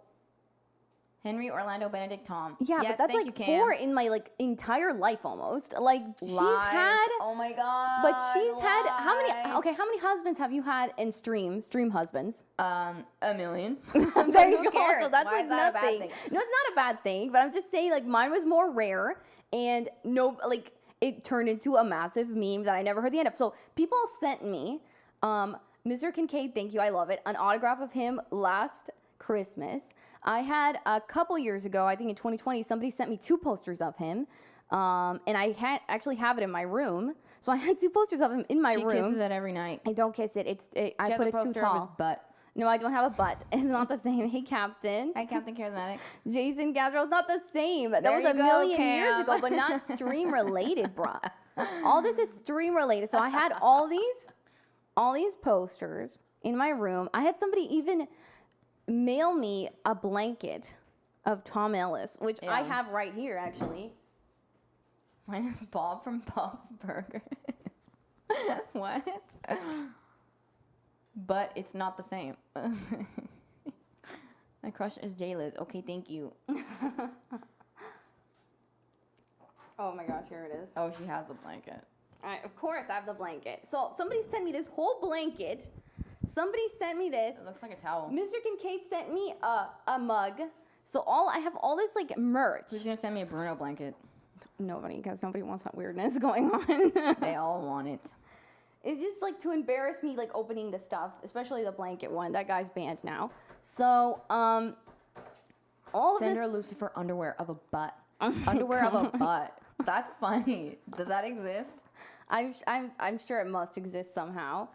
Henry, Orlando, Benedict, Tom. yeah, Yes, but that's thank like you, Cam. 4 in my like entire life almost. Like she's Lies. had, Oh my god. but she's had how many? lies. Okay, how many husbands have you had in stream husbands? A million. There you Who go. cares? So that's Why like is that a bad nothing. thing? No, it's not a bad thing, but I'm just saying like mine was more rare and no, like it turned into a massive meme that I never heard the end of. So people sent me, Mr. Kincaid, thank you, I love it, an autograph of him last Christmas. I had a couple years ago, I think in 2020, somebody sent me 2 posters of him, and I actually have it in my room. So I had 2 posters of him in my She room. kisses it every night. I don't kiss it. I She has put a it too poster of his tall. butt. No, I don't have a butt. It's not the same. Hey, Captain. Hi, Captain Charismatic. Jason Gazdrell's not the same. That There was you a go, million Cam. years ago, but not stream related, bruh. All this is stream related. So I had all these posters in my room. I had somebody even mail me a blanket of Tom Ellis, which I Yeah. have right here actually. Mine is Bob from Bob's Burgers. What? But it's not the same. My crush is J-Liz. Okay, thank you. Oh my gosh, here it is. Oh, she has a blanket. Of course, I have the blanket. So somebody sent me this whole blanket. Somebody sent me this. It looks like a towel. Mr. Kincaid sent me a mug. So I have all this like merch. Who's gonna send me a Bruno blanket? Nobody, because nobody wants that weirdness going on. They all want it. It's just like to embarrass me, like opening the stuff, especially the blanket one. That guy's banned now. So all of Send her this. Lucifer underwear of a butt. Underwear of a butt. That's funny. Does that exist? I'm sure it must exist somehow.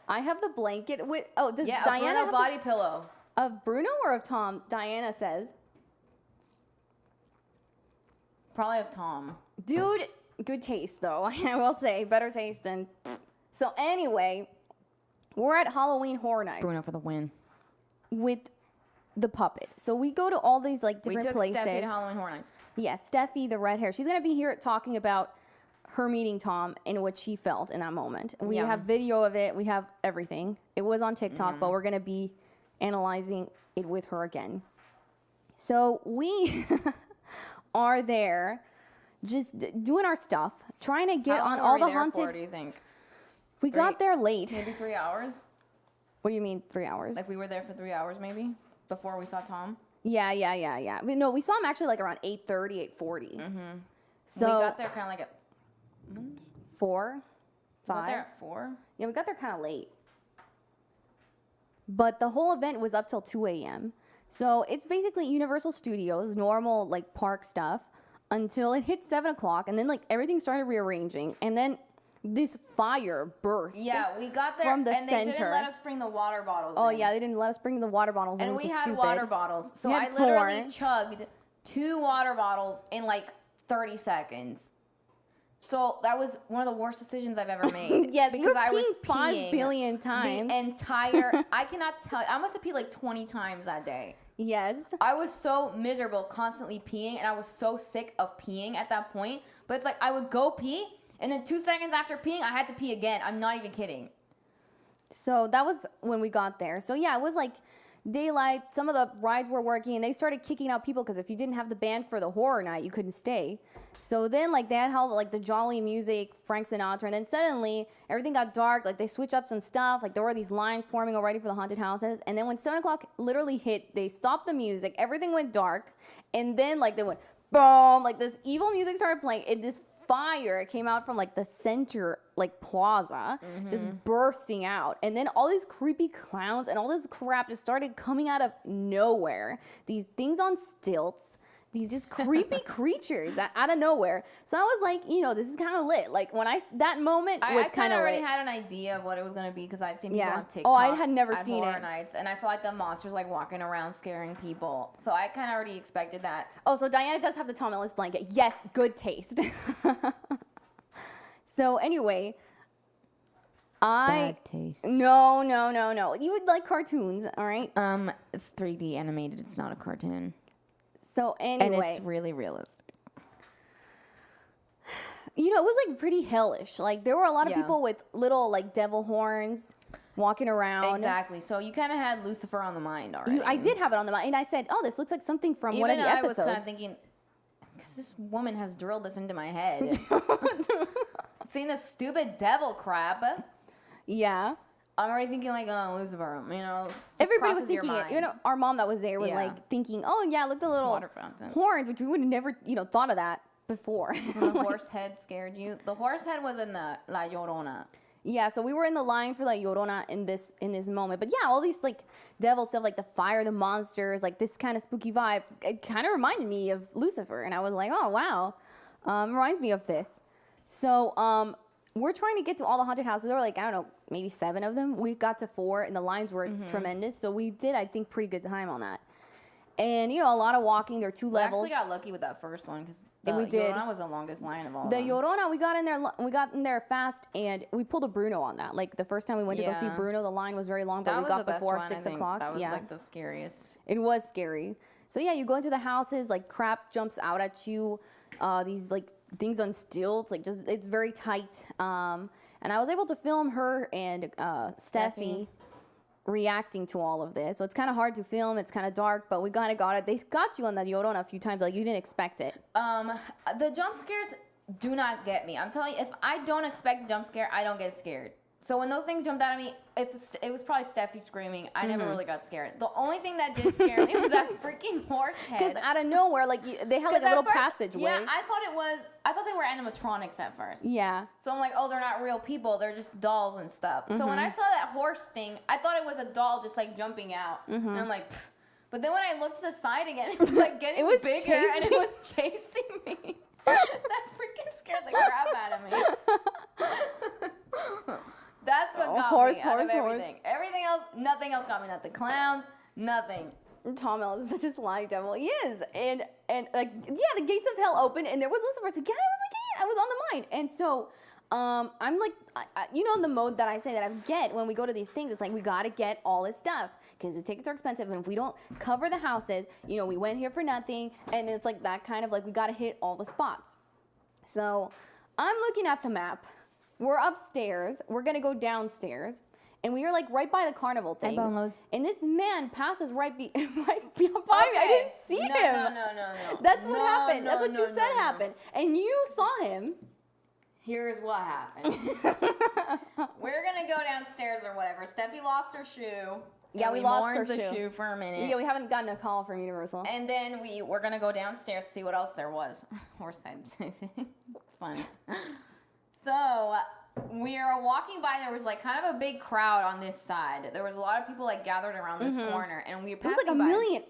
I have the blanket with. Oh, does Yeah, Diana a Bruno have body pillow. of Bruno or of Tom? Diana says. Probably of Tom. Dude, good taste though. I will say better taste than. So anyway, we're at Halloween Horror Nights Bruno for the win. with the puppet. So we go to all these like different places. Steffi to Halloween Horror Nights. Yeah, Steffi, the red hair. She's gonna be here talking about her meeting Tom and what she felt in that moment. We have video of it. We have everything. It was on TikTok, but we're gonna be analyzing it with her again. So we are there, just doing our stuff, trying to get on all the haunted. What do you think? We got there late. Maybe 3 hours. What do you mean 3 hours? Like we were there for 3 hours, maybe before we saw Tom. Yeah. No, we saw him actually like around 8:30, 8:40. So we got there kind of like at 4, 5. We got there at 4. Yeah, we got there kind of late. But the whole event was up till 2 a.m. So it's basically Universal Studios, normal like park stuff, until it hit 7 o'clock, and then like everything started rearranging, and then this fire burst. Yeah, we got there from the and center. they didn't let us bring the water bottles. Oh in. yeah, they didn't let us bring the water bottles in, And which we is had stupid. water bottles, so We I had literally 4. chugged 2 water bottles in like 30 seconds. So that was one of the worst decisions I've ever made. Yeah, because you were I was peeing 5 peeing billion times. the entire. I cannot tell. I must have peed like 20 times that day. Yes. I was so miserable, constantly peeing, and I was so sick of peeing at that point. But it's like I would go pee, and then 2 seconds after peeing, I had to pee again. I'm not even kidding. So that was when we got there. So yeah, it was like daylight. Some of the rides were working, and they started kicking out people because if you didn't have the band for the horror night, you couldn't stay. So then like they had held like the jolly music, Frank Sinatra, and then suddenly everything got dark. Like they switched up some stuff. Like there were these lines forming already for the haunted houses. And then when 7 o'clock literally hit, they stopped the music. Everything went dark, and then like they went boom. Like this evil music started playing, and this fire came out from like the center like plaza, just bursting out, and then all these creepy clowns and all this crap just started coming out of nowhere. These things on stilts, these just creepy creatures out of nowhere. So I was like, this is kind of lit. Like when that moment was I kind of already lit. had an idea of what it was gonna be because I'd seen people on TikTok. Oh, I had never at seen horror it. nights, and I saw like the monsters like walking around scaring people. So I kind of already expected that. Oh, so Diana does have the Tom Ellis blanket. Yes, good taste. So anyway, Bad taste. No. You would like cartoons, all right? It's 3D animated. It's not a cartoon. So And anyway, it's really realistic. it was like pretty hellish. Like there were a lot of Yeah. people with little like devil horns walking around. Exactly. So you kind of had Lucifer on the mind already. I did have it on the mind, and I said, "Oh, this looks like something from one of Even the I episodes." was kind of thinking, because this woman has drilled this into my head. Seeing this stupid devil crap. Yeah. I'm already thinking like, oh, Lucifer. Just Everybody was crosses your thinking it. mind. Our mom that was there was Yeah. like thinking, "Oh yeah, look the little Water fountain. horns," which we would have never, thought of that before. The horse head scared you. The horse head was in the La Llorona. Yeah, so we were in the line for La Llorona in this moment. But yeah, all these like devil stuff, like the fire, the monsters, like this kind of spooky vibe, it kind of reminded me of Lucifer. And I was like, oh, wow. Reminds me of this. So we're trying to get to all the haunted houses. There were like, I don't know, maybe 7 of them. We got to 4 and the lines were tremendous. So we did, I think, pretty good time on that. And, a lot of walking. There are 2 levels. We actually got lucky with that first one because the we did. Llorona was the longest line of all The of them. Llorona, we got in there fast, and we pulled a Bruno on that. Like the first time we went to go see Yeah. Bruno, the line was very long, but That we was got the best before one, I 6 think. o'clock. That was Yeah, like the scariest. it was scary. So yeah, you go into the houses, like crap jumps out at you. These like things on stilts, like just it's very tight. And I was able to film her and Steffi reacting to all of this. So it's kind of hard to film. It's kind of dark, but we kind of got it. They got you on the Llorona a few times, like you didn't expect it. The jump scares do not get me. I'm telling you, if I don't expect a jump scare, I don't get scared. So when those things jumped out at me, it was probably Steffi screaming. I never really got scared. The only thing that did scare me was that freaking horse head. Because out of nowhere, like they had like a little passageway. Yeah, I thought they were animatronics at first. Yeah. So I'm like, oh, they're not real people. They're just dolls and stuff. So when I saw that horse thing, I thought it was a doll just like jumping out. And I'm like, pfft. But then when I looked to the side again, it was like getting bigger and it was chasing me. That freaking scared the crap out of me. That's what got me out of everything. Everything else, nothing else got me. Not the clowns, nothing. Tom Ellis is such a sly devil. He is. And like, yeah, the gates of hell opened and there was Lucifer. So yeah, I was on the mind. And so I'm like, you know, the mode that I say that I get when we go to these things, it's like, we got to get all this stuff because the tickets are expensive. And if we don't cover the houses, you know, we went here for nothing. And it's like that kind of like, we got to hit all the spots. So I'm looking at the map. We're upstairs. We're going to go downstairs. And we are like right by the carnival things. And this man passes right behind me. I didn't see him. No. That's what happened. That's what you said happened. And you saw him. Here's what happened. We're gonna go downstairs or whatever. Steffi lost her shoe. Yeah, we lost her the shoe for a minute. Yeah, we haven't gotten a call from Universal. And then we're gonna go downstairs to see what else there was. Horse head. It's funny. So we are walking by. There was like kind of a big crowd on this side. There was a lot of people like gathered around this corner, and we were passing It was like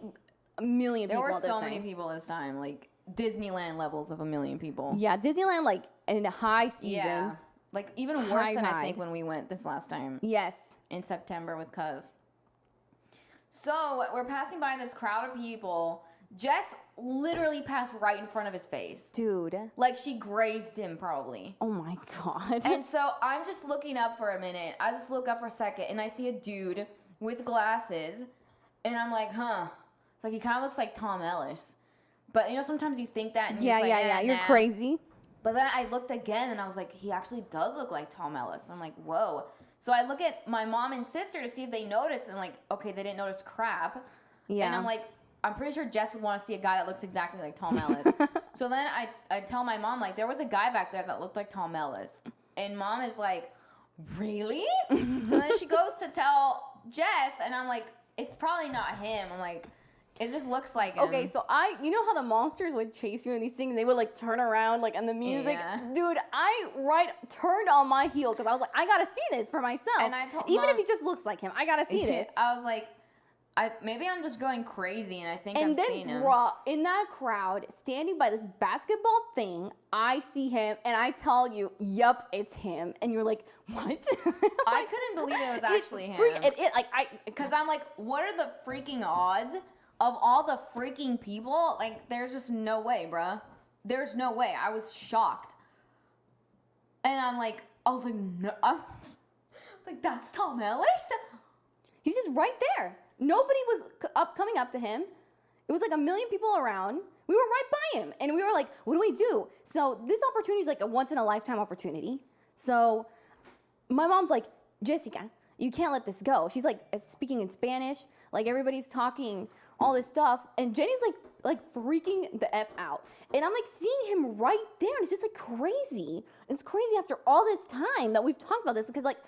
a million There people. were so many people this time, like Disneyland levels of a million people. Yeah, Disneyland like in a high season. Yeah, like even worse than I think when we went this last time. Yes, in September with Cuz. So we're passing by this crowd of people. Jess literally passed right in front of his face. dude. Like she grazed him probably. Oh my god. And so I'm just looking up for a minute. I just look up for a second and I see a dude with glasses. And I'm like, huh. It's like he kind of looks like Tom Ellis. But you know, sometimes you think that. And yeah. You're crazy. But then I looked again and I was like, he actually does look like Tom Ellis. I'm like, whoa. So I look at my mom and sister to see if they notice. And like, okay, they didn't notice crap. Yeah. And I'm like, I'm pretty sure Jess would want to see a guy that looks exactly like Tom Ellis. So then I tell my mom, like, there was a guy back there that looked like Tom Ellis. And mom is like, really? So then she goes to tell Jess, and I'm like, it's probably not him. I'm like, it just looks like him. Okay, so you know how the monsters would chase you in these things? They would like turn around like in the music. Yeah. Dude, I turned on my heel because I was like, I gotta see this for myself. And I told even Mom, if he just looks like him, I gotta see this. I was like, maybe I'm just going crazy, and I think And I've then, seen him. in that crowd, standing by this basketball thing, I see him, and I tell you, yup, it's him. And you're like, what? I couldn't believe it was actually him. Because I'm like, what are the freaking odds of all the freaking people? Like, there's just no way, bruh. There's no way. I was shocked. And I was like, no. I'm like, that's Tom Ellis? He's just right there. Nobody was coming up to him. It was like a million people around. We were right by him. And we were like, what do we do? So this opportunity is like a once-in-a-lifetime opportunity. So my mom's like, Jessica, you can't let this go. She's like speaking in Spanish. Like everybody's talking all this stuff. And Jenny's like freaking the F out. And I'm like seeing him right there. And it's just like crazy. It's crazy after all this time that we've talked about this. Because like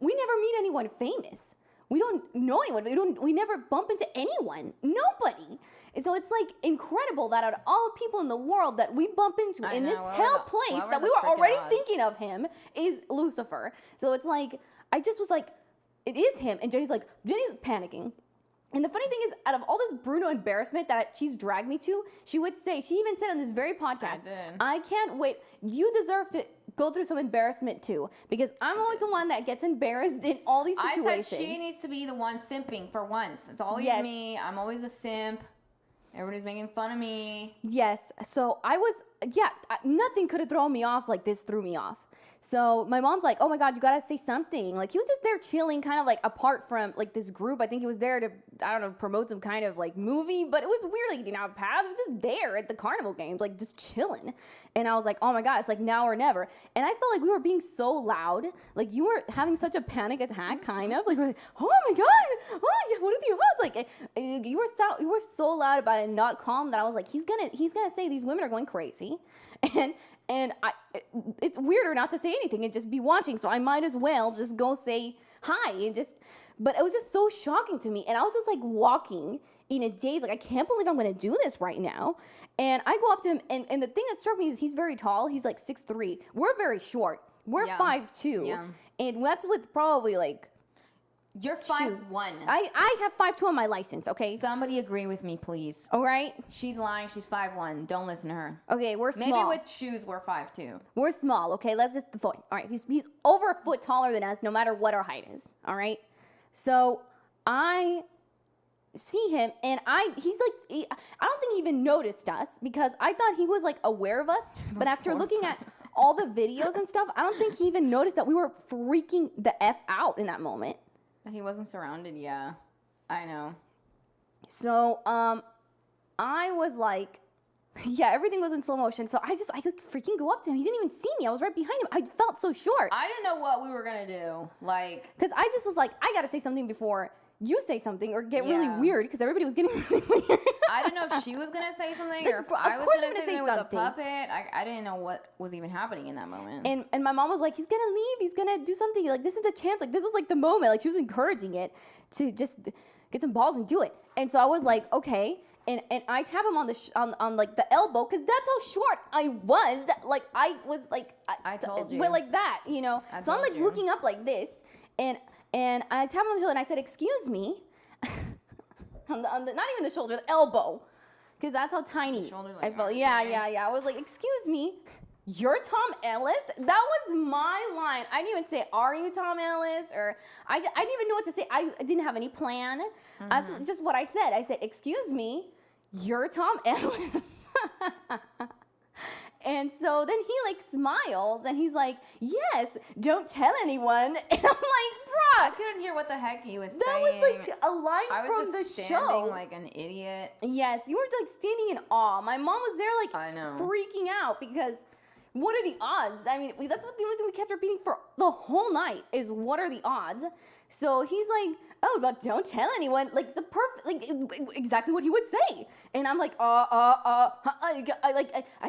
we never meet anyone famous. We don't know anyone. We never bump into anyone. Nobody. And so it's like incredible that out of all the people in the world that we bump into in this hell place that we were already thinking of him is Lucifer. So it's like, I just was like, it is him. And Jenny's panicking. And the funny thing is, out of all this Bruno embarrassment that she's dragged me to, she even said on this very podcast, I can't wait. You deserve to go through some embarrassment too, because I'm always the one that gets embarrassed in all these situations. I said she needs to be the one simping for once. It's always me. I'm always a simp. Everybody's making fun of me. Yes. So nothing could have thrown me off like this threw me off. So my mom's like, oh my God, you gotta say something. Like he was just there chilling, kind of like apart from like this group. I think he was there to, I don't know, promote some kind of like movie, but it was weird. Like he didn't have a pass. He was just there at the carnival games, like just chilling. And I was like, oh my God, it's like now or never. And I felt like we were being so loud. Like you were having such a panic attack, kind of. Like we're like, oh my God, oh yeah, what are the odds? Like you were so loud about it and not calm that I was like, he's gonna say these women are going crazy. And it's weirder not to say anything and just be watching. So I might as well just go say hi but it was just so shocking to me. And I was just like walking in a daze. Like, I can't believe I'm going to do this right now. And I go up to him. And the thing that struck me is he's very tall. He's like 6'3". We're very short. We're 5'2". Yeah. And that's with probably like... You're 5'1". I have 5'2" on my license, okay? Somebody agree with me, please. All right? She's lying. She's 5'1". Don't listen to her. Okay, we're small. Maybe with shoes, we're 5'2". We're small, okay? That's just the point. All right, he's over a foot taller than us, no matter what our height is, all right? So I see him, and I don't think he even noticed us because I thought he was like aware of us. But after looking at all the videos and stuff, I don't think he even noticed that we were freaking the F out in that moment. That he wasn't surrounded, yeah. I know. So, I was like, yeah, everything was in slow motion. So I like freaking go up to him. He didn't even see me. I was right behind him. I felt so short. I didn't know what we were gonna do. Like, because I just was like, I gotta say something before you say something or get really Yeah. weird, because everybody was getting really weird. I didn't know if she was gonna say something Like, or if of I was course gonna I'm gonna say say something with the something. puppet. I didn't know what was even happening in that moment. And my mom was like, he's gonna leave. He's gonna do something. Like, this is the chance. Like, this is like the moment. Like, she was encouraging it to just get some balls and do it. And so I was like, okay. And I tap him on the on like the elbow, because that's how short I was. Like, I was like, I told you. but like that, you know. So I'm told like you. looking up like this, and I tap him on the shoulder and I said, excuse me, on the not even the shoulder, the elbow, because that's how tiny Shoulder, I like, felt. okay. Yeah. I was like, excuse me, you're Tom Ellis? That was my line. I didn't even say, are you Tom Ellis? Or I didn't even know what to say. I didn't have any plan. That's just what I said. I said, excuse me, you're Tom Ellis. And so then he like smiles and he's like, yes, don't tell anyone. And I'm like, bruh. I couldn't hear what the heck he was That saying. was like a line I was from just the standing show. like an idiot. Yes, you were like standing in awe. My mom was there like I know. freaking out, because what are the odds? I mean, that's what the only thing we kept repeating for the whole night is, what are the odds? So he's like, oh, but don't tell anyone. Like, the perfect, like exactly what he would say. And I'm like, I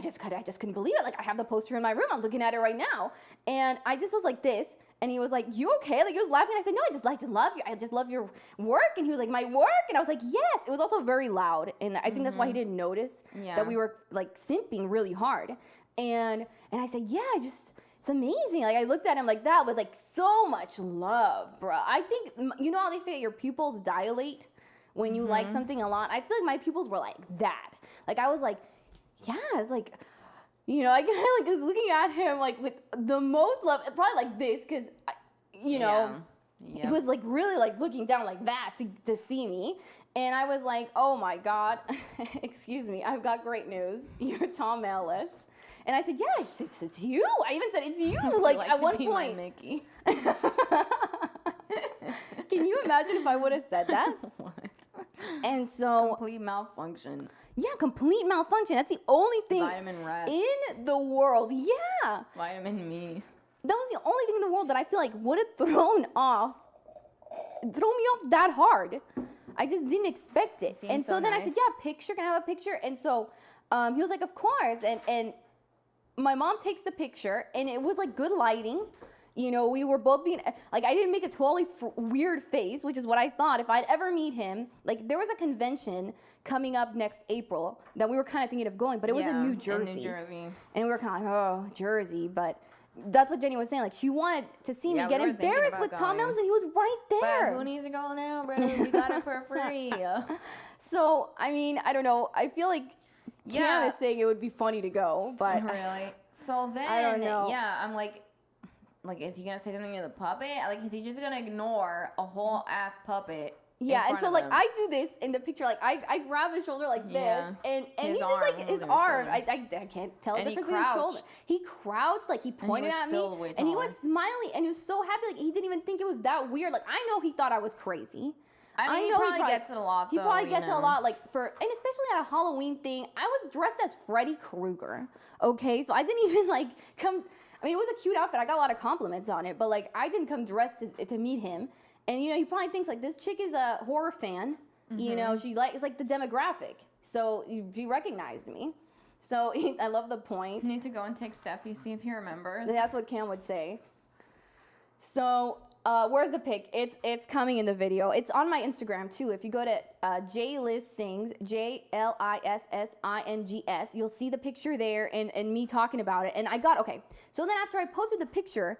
just couldn't believe it. Like, I have the poster in my room. I'm looking at it right now. And I just was like this. And he was like, you okay? Like, he was laughing. I said, no, I just love your work. And he was like, my work? And I was like, yes. It was also very loud. And I think that's why he didn't notice that we were like simping really hard. And I said, yeah, it's amazing. Like, I looked at him like that with like so much love, bro. I think, you know how they say that your pupils dilate when you like something a lot? I feel like my pupils were like that. Like, I was like, yeah, it's like, you know, I kind of like was looking at him like with the most love, probably like this, because, you know, he was like really like looking down like that to see me. And I was like, oh my God, excuse me, I've got great news. You're Tom Ellis. And I said, yes, it's you. I even said, it's you. Like, at one point. Mickey. Can you imagine if I would have said that? What? And so. Complete malfunction. Yeah, complete malfunction. That's the only thing Vitamin rest. in the world. Yeah. Vitamin me. That was the only thing in the world that I feel like would have thrown me off that hard. I just didn't expect it. And so then I said, yeah, picture, can I have a picture? And so he was like, of course. And my mom takes the picture, and it was like good lighting. You know, we were both being, like, I didn't make a totally weird face, which is what I thought if I'd ever meet him. Like, there was a convention coming up next April that we were kind of thinking of going, but it was in New Jersey. In New Jersey. And we were kind of like, oh, Jersey. But that's what Jenny was saying. Like, she wanted to see me get embarrassed with Tom Ellis, and he was right there. But who needs to go now, bro? We got it for free. So, I mean, I don't know. I feel like Cam is saying it would be funny to go, but really. So then, I don't know. Yeah, I'm like, is he gonna say something to the puppet? Like, is he just gonna ignore a whole ass puppet? Yeah, and so like I do this in the picture, like I grab his shoulder like this, and he's just like his arm. I can't tell the difference between his shoulder. He crouched, like he pointed at me, and he was smiling, and he was so happy, like he didn't even think it was that weird. Like, I know he thought I was crazy. I mean, he probably gets it a lot, He probably gets it a lot, like, and especially at a Halloween thing. I was dressed as Freddy Krueger, okay? So I didn't even, like, come, I mean, it was a cute outfit. I got a lot of compliments on it, but, like, I didn't come dressed to meet him. And, you know, he probably thinks, like, this chick is a horror fan. You know, it's like the demographic. So she recognized me. So I love the point. You need to go and take Steffi, see if he remembers. That's what Cam would say. So where's the pic? It's coming in the video. It's on my Instagram too. If you go to JLissSings, JLISSINGS, you'll see the picture there and me talking about it. And okay. So then after I posted the picture,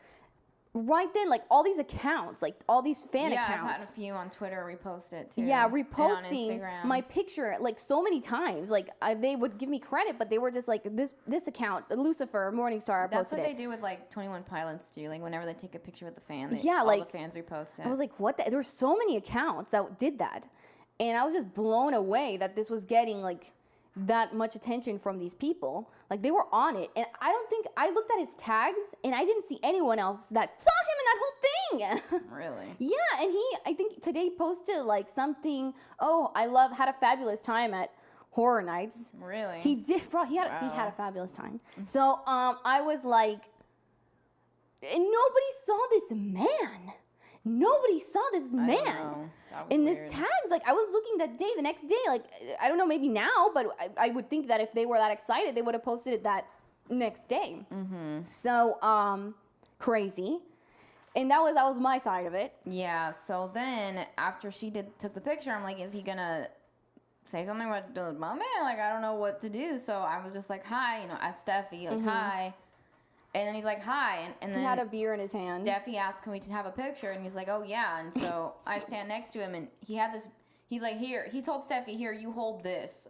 right then, like all these accounts, like all these fan accounts. Yeah, I've had a few on Twitter repost it too. Yeah, reposting my picture like so many times. Like they would give me credit, but they were just like this account, Lucifer, Morningstar, That's posted what it. they do with like 21 Pilots do. Like whenever they take a picture with the fan, all the fans repost it. I was like, what? There were so many accounts that did that, and I was just blown away that this was getting like that much attention from these people. Like, they were on it. And I don't think, I looked at his tags and I didn't see anyone else that saw him in that whole thing. Really? Yeah, and I think today posted like something, oh, had a fabulous time at Horror Nights. Really? He did, bro, he had a fabulous time. So I was like, and nobody saw this man. Nobody saw this man. In this tags. Like, I was looking that day, the next day, like, I don't know, maybe now, but I would think that if they were that excited, they would have posted it that next day. So, crazy. And that was my side of it. Yeah, so then after she took the picture, I'm like, is he gonna say something about my man? Like, I don't know what to do. So I was just like, hi, you know, as Steffi, like, hi. And then he's like, hi. And then he had a beer in his hand. Steffi asked, can we have a picture? And he's like, oh, yeah. And so I stand next to him, and he had this, he's like, here. He told Steffi, here, you hold this.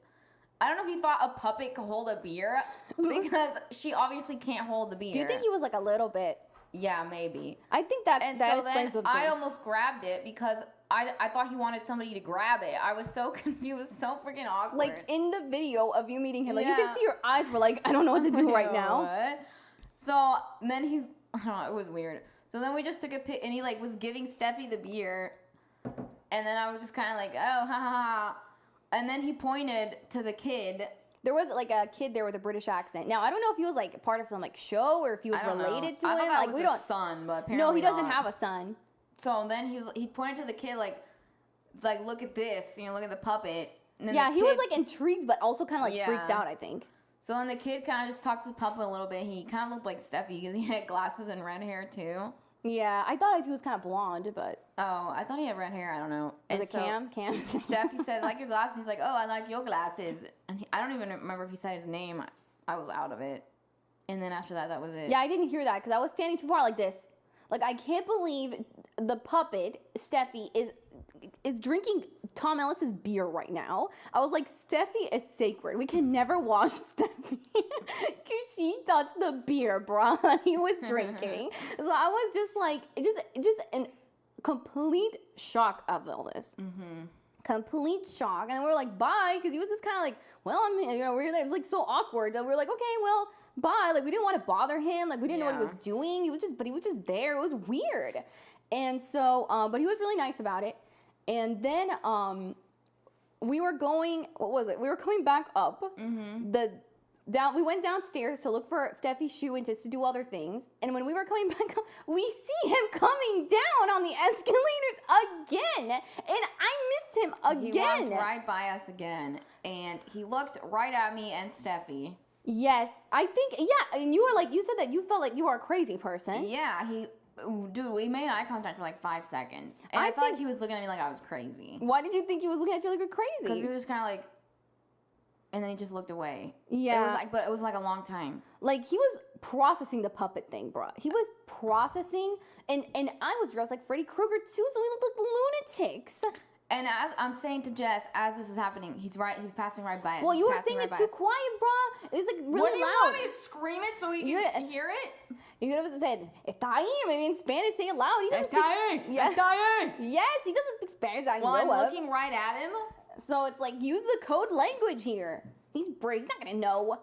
I don't know if he thought a puppet could hold a beer, because she obviously can't hold the beer. Do you think he was like a little bit? Yeah, maybe. I think that then explains some things. I almost grabbed it because I thought he wanted somebody to grab it. I was so confused, so freaking awkward. Like, in the video of you meeting him, like, you can see your eyes were like, I don't know what to do right now. What? So then I don't know, it was weird. So then we just took a pic, and he like was giving Steffi the beer, and then I was just kind of like, oh, ha ha ha. And then he pointed to the kid. There was like a kid there with a British accent. Now I don't know if he was like part of some like show or if he was related to him. I thought like was we his don't. son, but apparently no, he doesn't not. have a son. So then he pointed to the kid like look at this, you know, look at the puppet. And then Yeah, the he kid, was like intrigued, but also kind of like freaked out, I think. So then the kid kind of just talked to the puppet a little bit. He kind of looked like Steffi because he had glasses and red hair too. Yeah, I thought he was kind of blonde, but. Oh, I thought he had red hair. I don't know. Was it Cam? Steffi said, like your glasses. He's like, oh, I like your glasses. And I don't even remember if he said his name. I was out of it. And then after that, that was it. Yeah, I didn't hear that because I was standing too far like this. Like, I can't believe the puppet, Steffi, is drinking Tom Ellis's beer right now. I was like, Steffi is sacred. We can never wash Steffi because she touched the beer, bro, that he was drinking. So I was just like, just in complete shock of all this. Complete shock. And we were like, bye, because he was just kind of like, well, I mean, you know, it was like so awkward. We were like, okay, well, bye. Like, we didn't want to bother him. Like, we didn't know what he was doing. But he was just there. It was weird. And so, but he was really nice about it. And then we were going, what was it? We were coming back up. We went downstairs to look for Steffi's shoe and just to do other things. And when we were coming back up, we see him coming down on the escalators again. And I missed him again. He walked right by us again. And he looked right at me and Steffi. Yes, I think, yeah. And you were like, you said that you felt like you were a crazy person. Yeah, dude, we made eye contact for like 5 seconds. And I felt like he was looking at me like I was crazy. Why did you think he was looking at you like you're crazy? Because he was kind of like, and then he just looked away. Yeah. It was like a long time. Like, he was processing the puppet thing, bro. He was processing, and I was dressed like Freddy Krueger too, so we looked like lunatics. And as I'm saying to Jess, as this is happening, he's passing right by us. Well, you were saying it too quiet, bro. It's like really loud. What do you want me to scream it so we can hear it? You could have said, está ahí. Maybe in Spanish, say it loud. He doesn't speak Yes, he doesn't speak Spanish. Well, I'm looking right at him. So it's like, use the code language here. He's British. He's not going to know.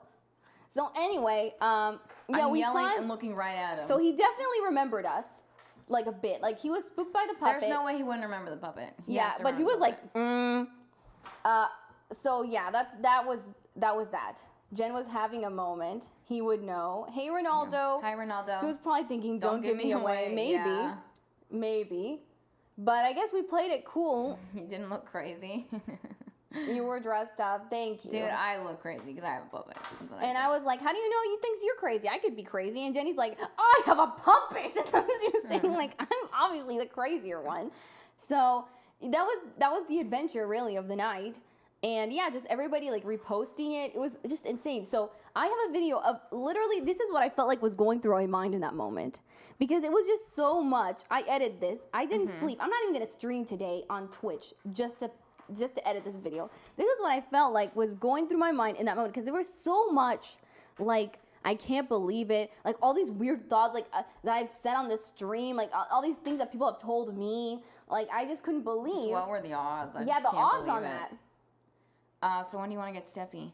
So anyway, I'm yelling and looking right at him. So he definitely remembered us. Like a bit. Like, he was spooked by the puppet. There's no way he wouldn't remember the puppet. But he was like, so yeah, that was that. Jen was having a moment. He would know. Hey, Ronaldo. Hi, Ronaldo. He was probably thinking, don't give me away. Maybe. But I guess we played it cool. He didn't look crazy. You were dressed up. Thank you. Dude, I look crazy because I have a puppet. And I was like, how do you know you think you're crazy? I could be crazy. And Jenny's like, I have a puppet. She was saying, like, I'm obviously the crazier one. So that was the adventure, really, of the night. And yeah, just everybody like reposting it. It was just insane. So I have a video of literally, this is what I felt like was going through my mind in that moment. Because it was just so much. I edited this. I didn't sleep. I'm not even going to stream today on Twitch just to edit this video. This is what I felt like was going through my mind in that moment, because there was so much, like, I can't believe it, like all these weird thoughts, like that I've said on this stream, like all these things that people have told me, like I just couldn't believe. What were the odds? The odds on that. So when do you want to get Steffi?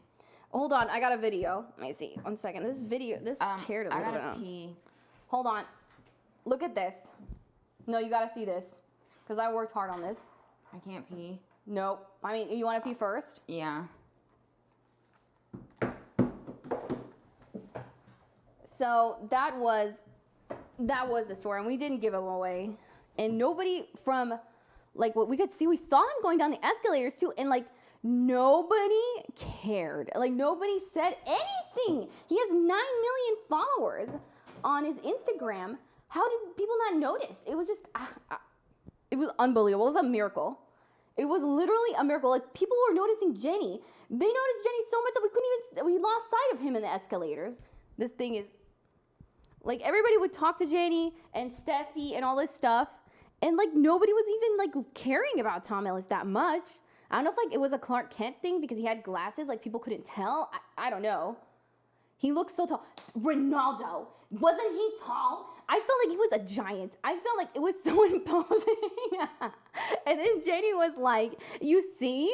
Hold on, I got a video. Let me see. 1 second. This chair doesn't I go gotta down. pee. Hold on. Look at this. No, you gotta see this. Because I worked hard on this. I can't pee. Nope. I mean, you want to pee first? Yeah. So that was the story, and we didn't give him away. And nobody from, like, what we could see, we saw him going down the escalators too, and like nobody cared. Like nobody said anything. He has 9 million followers on his Instagram. How did people not notice? It was just, it was unbelievable. It was a miracle. It was literally a miracle. Like people were noticing Jenny. They noticed Jenny so much that we lost sight of him in the escalators. This thing is, like, everybody would talk to Jenny and Steffi and all this stuff, and like nobody was even like caring about Tom Ellis that much. I don't know if like it was a Clark Kent thing because he had glasses, like people couldn't tell. I don't know. He looked so tall. Ronaldo, wasn't he tall? I felt like he was a giant. I felt like it was so imposing. And then Jenny was like, you see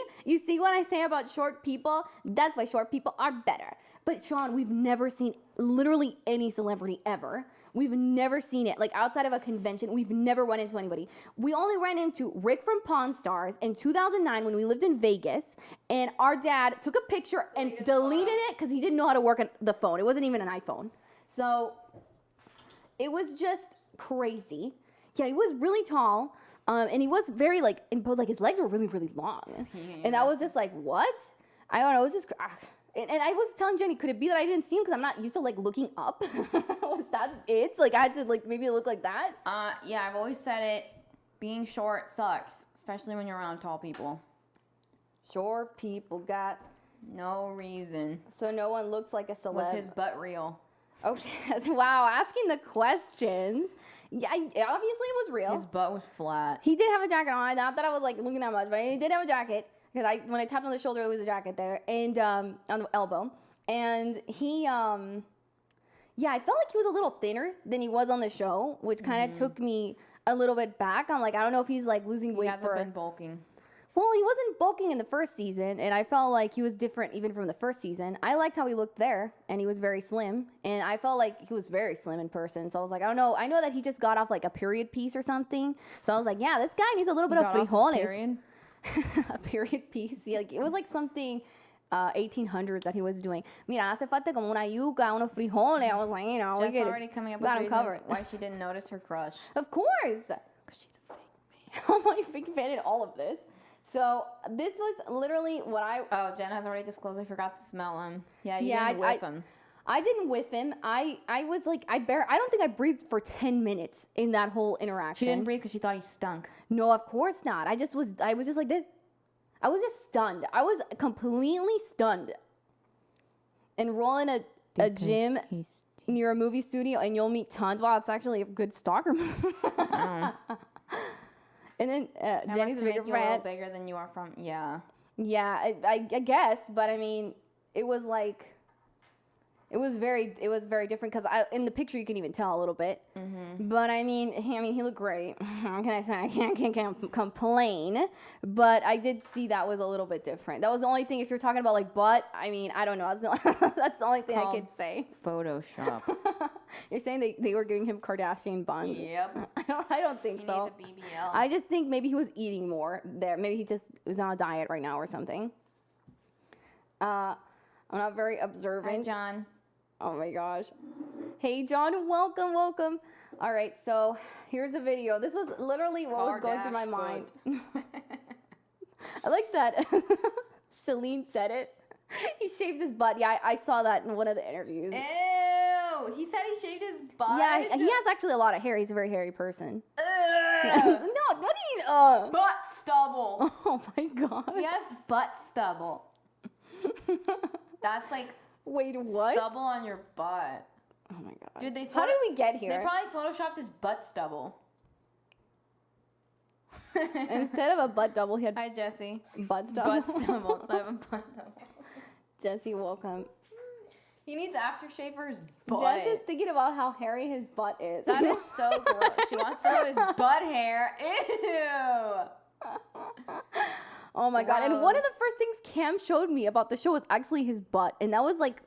what I say about short people? That's why short people are better. But Sean, we've never seen literally any celebrity ever. We've never seen it. Like outside of a convention, we've never run into anybody. We only ran into Rick from Pawn Stars in 2009 when we lived in Vegas. And our dad took a picture and deleted it because he didn't know how to work on the phone. It wasn't even an iPhone. So it was just crazy. Yeah, he was really tall. And he was very like imposed, like his legs were really, really long. And I was just like, what? I don't know, it was just, and I was telling Jenny, could it be that I didn't see him because I'm not used to like looking up? Was that it? Like I had to like maybe look like that? Yeah, I've always said it, being short sucks, especially when you're around tall people. Short people got no reason. So no one looks like a celeb. Was his butt real? Okay, wow, asking the questions. Yeah, obviously it was real. His butt was flat. He did have a jacket on. Not that I was like looking that much, but he did have a jacket. Because when I tapped on the shoulder, it was a jacket there, and on the elbow. And he, yeah, I felt like he was a little thinner than he was on the show, which kind of took me a little bit back. I'm like, I don't know if he's like losing weight He hasn't been bulking. Well, he wasn't bulking in the first season, and I felt like he was different even from the first season. I liked how he looked there, and he was very slim, and I felt like he was very slim in person. So I was like, I don't know. I know that he just got off like a period piece or something. So I was like, yeah, this guy needs a little bit of frijoles. A period piece. Yeah, like, it was like something 1800s that he was doing. Mira, hace falta como una yuca, unos frijoles. I was like, you know, Jess already coming up with reasons why she didn't notice her crush. Of course, because she's a fake fan. I'm a fake fan in all of this. So this was literally what I. Oh, Jen has already disclosed I forgot to smell him. Yeah, you didn't whiff him. I didn't whiff him. I was like, I don't think I breathed for 10 minutes in that whole interaction. She didn't breathe because she thought he stunk. No, of course not. I was just like this. I was just stunned. I was completely stunned. And rolling a gym near a movie studio and you'll meet tons. Wow, it's actually a good stalker move. And then Jenny's a bigger friend. A little bigger than you are from, yeah. Yeah, I guess, but I mean, it was like. It was very different because in the picture you can even tell a little bit. Mm-hmm. But I mean, he looked great. How can I say? I can't complain. But I did see that was a little bit different. That was the only thing. If you're talking about like butt, I mean, I don't know. That's the only thing I could say. Photoshop. You're saying they were giving him Kardashian buns? Yep. I don't think so. He needs a BBL. I just think maybe he was eating more there. Maybe he just was on a diet right now or something. I'm not very observant. Hi, John. Oh my gosh. Hey, John, welcome. All right, so here's a video. This was literally what was going through my mind. I like that Celine said it. He shaves his butt. Yeah, I saw that in one of the interviews. Ew, he said he shaved his butt? Yeah, he has actually a lot of hair. He's a very hairy person. No, what do you mean, Butt stubble. Oh my God. He has butt stubble. That's like... Wait, what? Stubble on your butt. Oh my God. Dude, how did we get here? They probably photoshopped his butt stubble. Instead of a butt double, he had Hi, Jesse. Butt stubble. Butt stubble instead of a butt double. Jesse, welcome. He needs aftershave for his butt. Jess is thinking about how hairy his butt is. That is so gross. She wants some of his butt hair. Ew. Oh my God. And one of the Gross. first things Cam showed me about the show was actually his butt. And that was like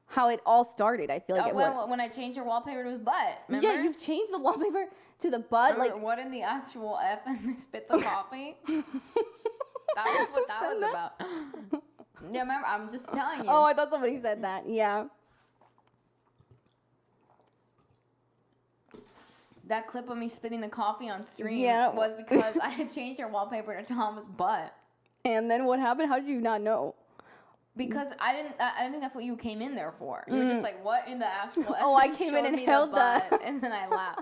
how it all started. I feel like when I changed your wallpaper to his butt. Remember? Yeah, you've changed the wallpaper to the butt. Remember Like, what in the actual F and they spit the coffee? That was what that was about. Yeah, remember? I'm just telling you. oh, I thought somebody said that. Yeah. That clip of me spitting the coffee on stream Yeah. was because I had changed your wallpaper to Tom's butt. And then what happened? How did you not know? Because I didn't think that's what you came in there for. You were just like, what in the actual F? Oh, I And came showed in and me held the that. butt, and then I laughed.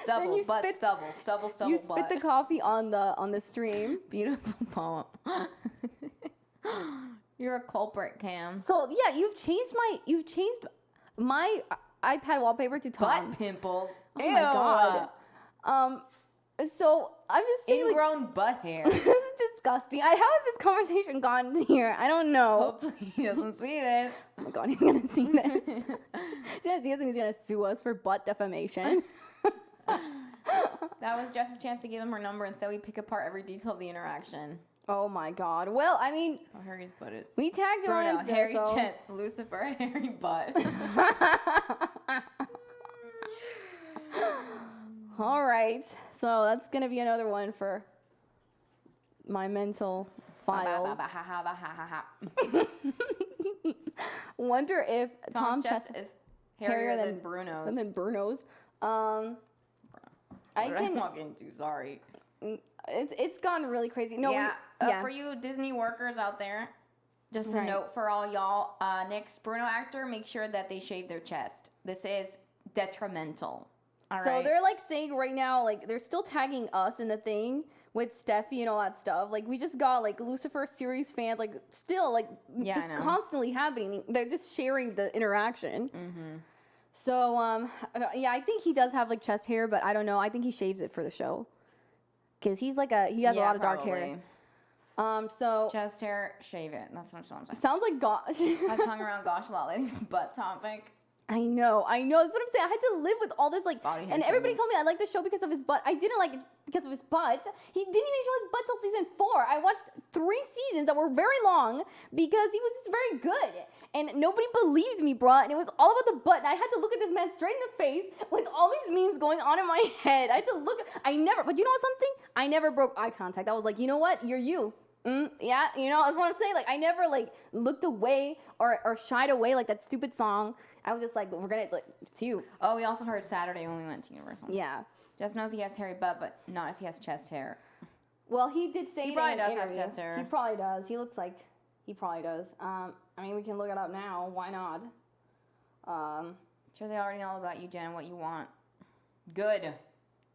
Stubble, you butt, spit- stubble, stubble, You butt. spit the coffee on the stream. Beautiful poem. You're a culprit, Cam. So yeah, you've changed my iPad wallpaper to Tom. Butt pimples. Oh my God. So I'm just saying, like, Ingrown butt hair. this is disgusting. How has this conversation gotten here? I don't know. Hopefully he doesn't see this. Oh my God, he's gonna see this. He's gonna see this and he's gonna sue us for butt defamation. That was Jess's chance to give him her number, and so we pick apart every detail of the interaction. Oh my God. Well, I mean, Oh, Harry's butt is. we tagged him on Bruno, Insta, hairy so- chest, Lucifer, hairy butt. All right. So that's gonna be another one for my mental files. Wonder if Tom's Tom's chest is hairier than Bruno's. and then Bruno's. What I did I can. walk into? Sorry. It's gone really crazy. No, yeah. yeah. For you Disney workers out there, just a Right. note for all y'all. Next Bruno actor, make sure that they shave their chest. This is detrimental. All So right. they're like saying right now, like they're still tagging us in the thing with Steffi and all that stuff. Like we just got like Lucifer series fans, like still like Yeah, I just know. constantly happening. They're just sharing the interaction. Mm-hmm. So yeah, I think he does have like chest hair, but I don't know. I think he shaves it for the show because he has a lot of dark hair. So Chest hair, shave it. That's what I'm saying. sounds like gosh. I've hung around gosh a lot lately. Butt topic. I know. That's what I'm saying. I had to live with all this, like, Body hair and everybody shaming. told me I liked the show because of his butt. I didn't like it because of his butt. He didn't even show his butt till season 4. I watched 3 seasons that were very long because he was just very good. And nobody believed me, bruh. And it was all about the butt. And I had to look at this man straight in the face with all these memes going on in my head. I had to look. But you know something? I never broke eye contact. I was like, you know what? You're you. Yeah, you know, that's what I'm saying. Like, I never, like, looked away or shied away like that stupid song. I was just like, we're gonna, like, it's you. Oh, we also heard Saturday when we went to Universal. Yeah. Jess knows he has hairy butt, but not if he has chest hair. Well, he did say He it probably in does an have interview. chest hair. He probably does. He looks like he probably does. I mean, we can look it up now. Why not? Sure, they already know all about you, Jen, and what you want. Good.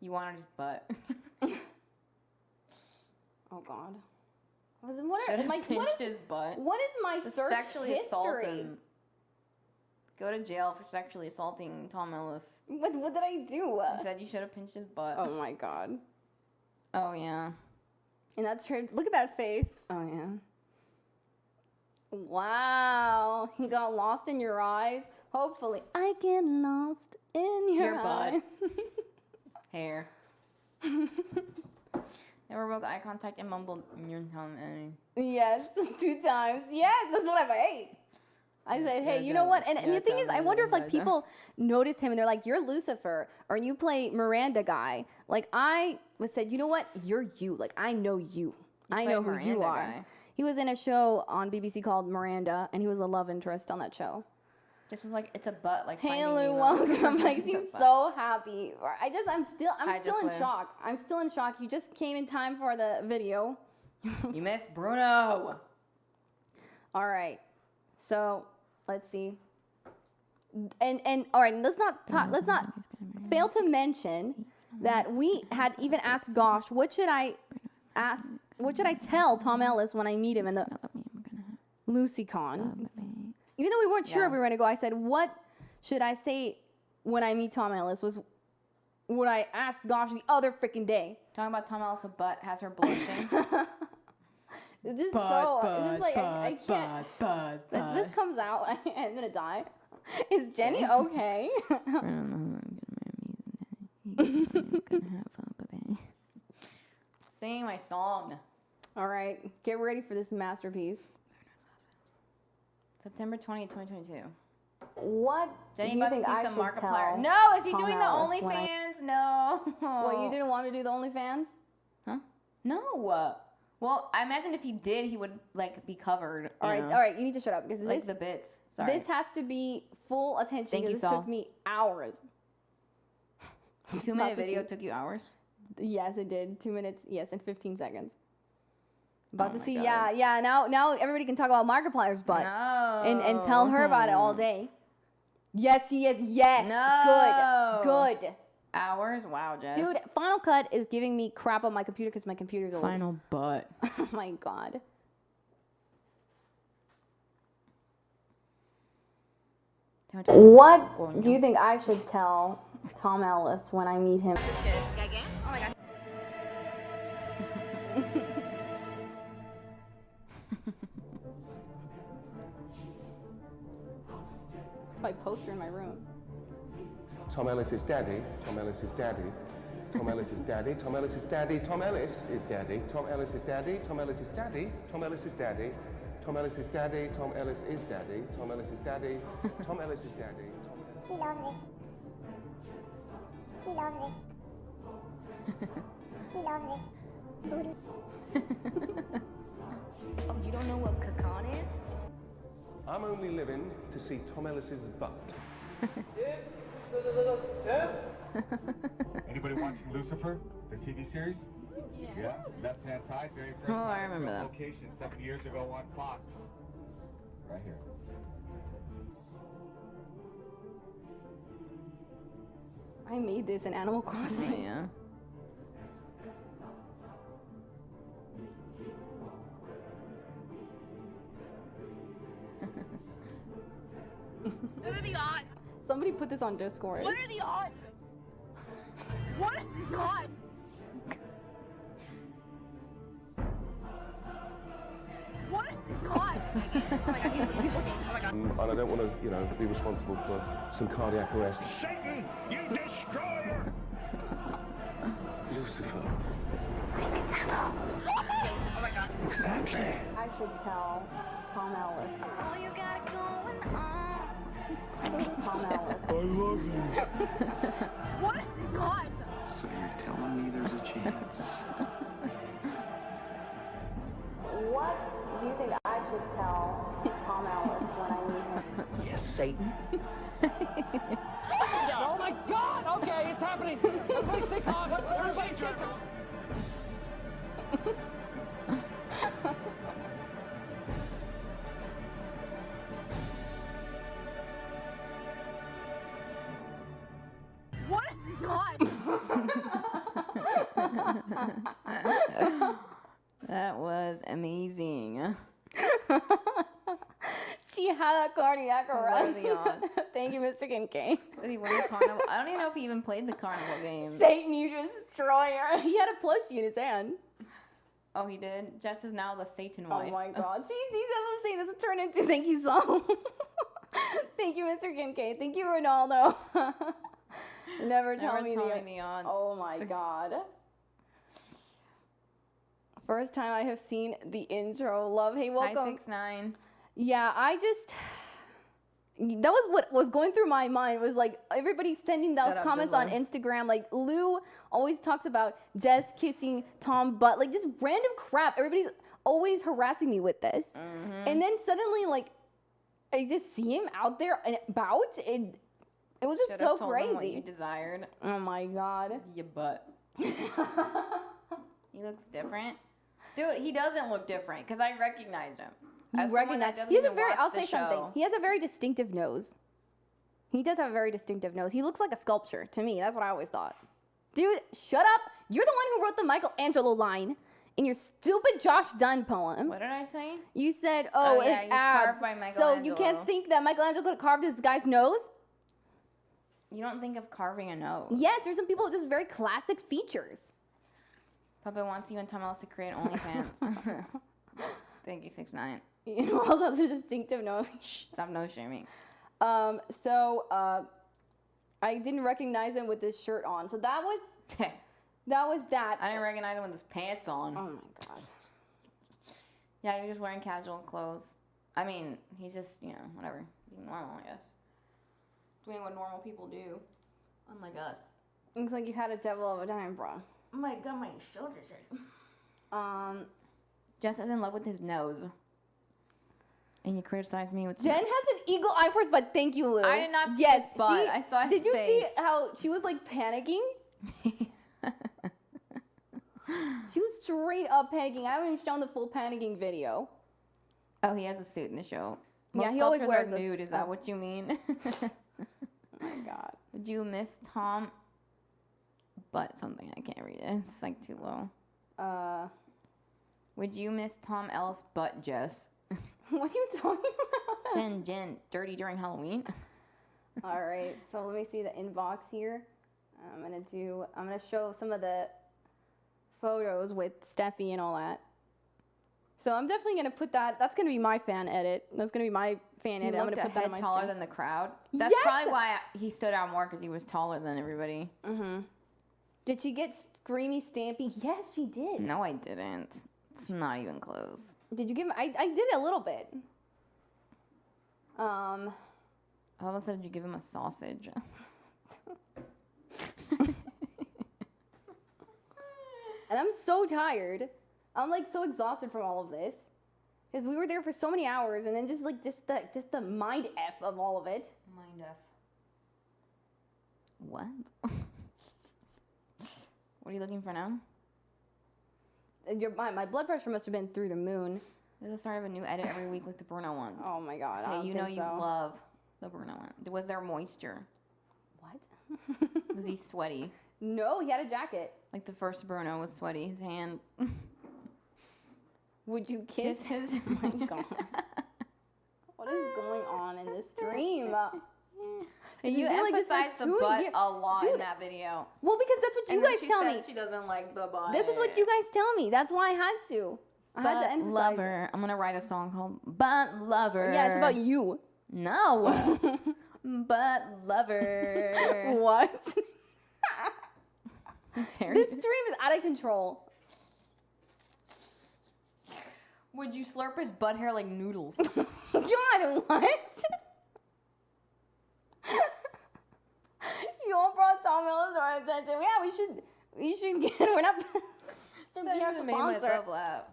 You wanted his butt. Oh, God. Should have pinched his butt. What is my Just search sexually assault history? him. Go to jail for sexually assaulting Tom Ellis. What did I do? He said you should have pinched his butt. Oh, my God. Oh, yeah. And that's true. Look at that face. Oh, yeah. Wow. He got lost in your eyes. Hopefully. I get lost in your butt. eyes. Hair. Never broke eye contact and mumbled, "Your tongue, Yes, 2 times. Yes, that's what I ate. I said, hey, you know what? And the thing is, I wonder if like people notice him and they're like, you're Lucifer or you play Miranda guy. Like I said, you know what? You're you. Like I know you. I know who you Miranda are. guy. He was in a show on BBC called Miranda, and he was a love interest on that show. Just was like, it's a butt, like Hey, Finding Lou, Nemo. welcome. Makes you It's a butt. so happy. I'm still Hi, in Jocelyn. shock. I'm still in shock. You just came in time for the video. You missed Bruno. All right. So let's see. And all right, let's not fail to mention that we had even asked Gosh, what should I tell Tom Ellis when I meet him in the LucyCon? Even though we weren't sure if we were gonna go, I said, what should I say when I meet Tom Ellis? Was what I asked Gosh the other freaking day. Talking about Tom Ellis' butt has her blushing. This is like I can't. This comes out, I'm gonna die. Is Jenny okay? Sing my song. All right, get ready for this masterpiece. September 20th, 2022. What Jenny do you about think to see I some should Markiplier. tell No, is he Tom doing the Ellis when OnlyFans? No. Well, you didn't want to do the OnlyFans? Huh? No. Well, I imagine if he did, he would like be covered. All right, you need to shut up because Like the bits. Sorry. this has to be full attention. Thank you, This Saul. took me hours. 2-minute to video see- took you hours? Yes, it did. 2 minutes. Yes, and 15 seconds. About Oh to my see. God. Yeah. Now everybody can talk about Markiplier's butt No. and tell her about it all day. Yes, he is. Yes. No. Good. Hours? Wow, Jess. Dude, Final Cut is giving me crap on my computer because my computer's old. Final butt. Oh my God. What do you think I should tell Tom Ellis when I meet him? Oh my God. It's my poster in my room. Tom Ellis is daddy. Tom Ellis is daddy. Tom Ellis is daddy. Tom Ellis is daddy. Tom Ellis is daddy. Tom Ellis is daddy. Tom Ellis is daddy. Tom Ellis is daddy. Tom Ellis is daddy. Tom Ellis is daddy. Tom Ellis is daddy. Tom Ellis is daddy. She loves it. She loves it. She loves it. Booty. Oh, you don't know what Kakan is? I'm only living to see Tom Ellis's butt. Anybody watching Lucifer, the TV series? Yeah. Left-hand side, very first Oh, I time, remember that. location 7 years ago on Fox. Right here. I made this in Animal Crossing. Yeah. What are the odds? Somebody put this on Discord. What are the odds? What are the odds? What are the odds? Oh my God, he's looking. Oh my God. And I don't want to, be responsible for some cardiac arrest. Satan, you destroyer! Lucifer. Oh my God. Exactly. I should tell Tom Ellis. Oh, you got it going on. Tom Ellis. I love you. What are the odds? So you're telling me there's a chance? What do you think I should tell Tom Ellis when I meet him? Yes, Satan. Oh my God! Okay, it's happening. Everybody stay calm. Everybody stay calm. What are the odds? That was amazing. She had a cardiac What arrest. are the odds? Thank you, Mr. Kincaid. Did he win the carnival? I don't even know if he even played the carnival game. Satan, you destroyer. He had a plushie in his hand. Oh, he did? Jess is now the Satan Oh wife. my God. See, that's what I'm saying. That's a turn into. Thank you, Saul. Thank you, Mr. Kincaid. Thank you, Ronaldo. Never tell me the odds. Oh my God. First time I have seen the intro. Love, hey, welcome. 569. Yeah, that was what was going through my mind, was like everybody sending those Shut up, comments on Dizzler. Instagram. Like Lou always talks about Jess kissing Tom butt, like just random crap. Everybody's always harassing me with this. And then suddenly, like, I just see him out there and about. It was just Should so have told him what you crazy. desired. Oh my God. Your butt. He looks different. Dude, he doesn't look different because I recognized him. As someone that doesn't He has a even very, watch I'll the say something. show. He has a very distinctive nose. He does have a very distinctive nose. He looks like a sculpture to me. That's what I always thought. Dude, shut up. You're the one who wrote the Michelangelo line in your stupid Josh Dunn poem. What did I say? You said, Oh, oh, yeah, it's he was carved abs. by So you Michelangelo. can't think that Michelangelo could have carved this guy's nose? You don't think of carving a nose. Yes, there's some people with just very classic features. Puppet wants you and Tom Ellis to create OnlyFans. Thank you, 6ix9ine. You also have a distinctive nose. Stop nose shaming. So I didn't recognize him with this shirt on. So that was Yes. that. I didn't recognize him with his pants on. Oh my God. Yeah, you're just wearing casual clothes. I mean, he's just, you know, whatever. Being normal, I guess. Doing what normal people do. Unlike us. Looks like you had a devil of a time, bro. Oh my god, my shoulders hurt. Jess is in love with his nose. And you criticized me with Jen has an eagle eye for his butt. Thank you, Lou. I did not see yes, his butt. I saw his Did you see face. how she was like panicking? She was straight up panicking. I haven't even shown the full panicking video. Oh, he has a suit in the show. Yeah, Most he always sculptures wears are nude. Is that what you mean? Oh my god. Would you miss Tom? But something, I can't read it. It's like too low. Would you miss Tom Ellis but Jess? What are you talking about? Jen, dirty during Halloween. All right, so let me see the inbox here. I'm gonna show some of the photos with Steffi and all that. So I'm definitely gonna put that. That's gonna be my fan edit. That's gonna be my fan edit. I'm gonna put that on my taller screen. than the crowd. That's Yes! probably why he stood out more, because he was taller than everybody. Mm-hmm. Did she get Screamy Stampy? Yes, she did. No, I didn't. It's not even close. Did you give him? I did a little bit. All of a sudden, you give him a sausage. And I'm so tired. I'm like so exhausted from all of this, because we were there for so many hours, and then just the mind f of all of it. Mind F. What? What are you looking for now? My blood pressure must have been through the moon. This is the start of a new edit every week, like the Bruno ones. Oh my god! I Hey, don't you know think you so. love the Bruno one. Was there moisture? What? Was he sweaty? No, he had a jacket. Like the first Bruno was sweaty. His hand. Would you kiss his? Oh my god! What is going on in this stream? You emphasized the butt a lot in that video. Well, because that's what you guys tell me. She doesn't like the butt. This is what you guys tell me. That's why I had to. I had to emphasize. Lover. I'm gonna write a song called "Butt Lover." Yeah, it's about you. No. Butt Lover. What? This stream is out of control. Would you slurp his butt hair like noodles? God, what? You all brought Tom Ellis to our attention. Yeah, we should get. We're not. Should be our I made sponsor. myself laugh.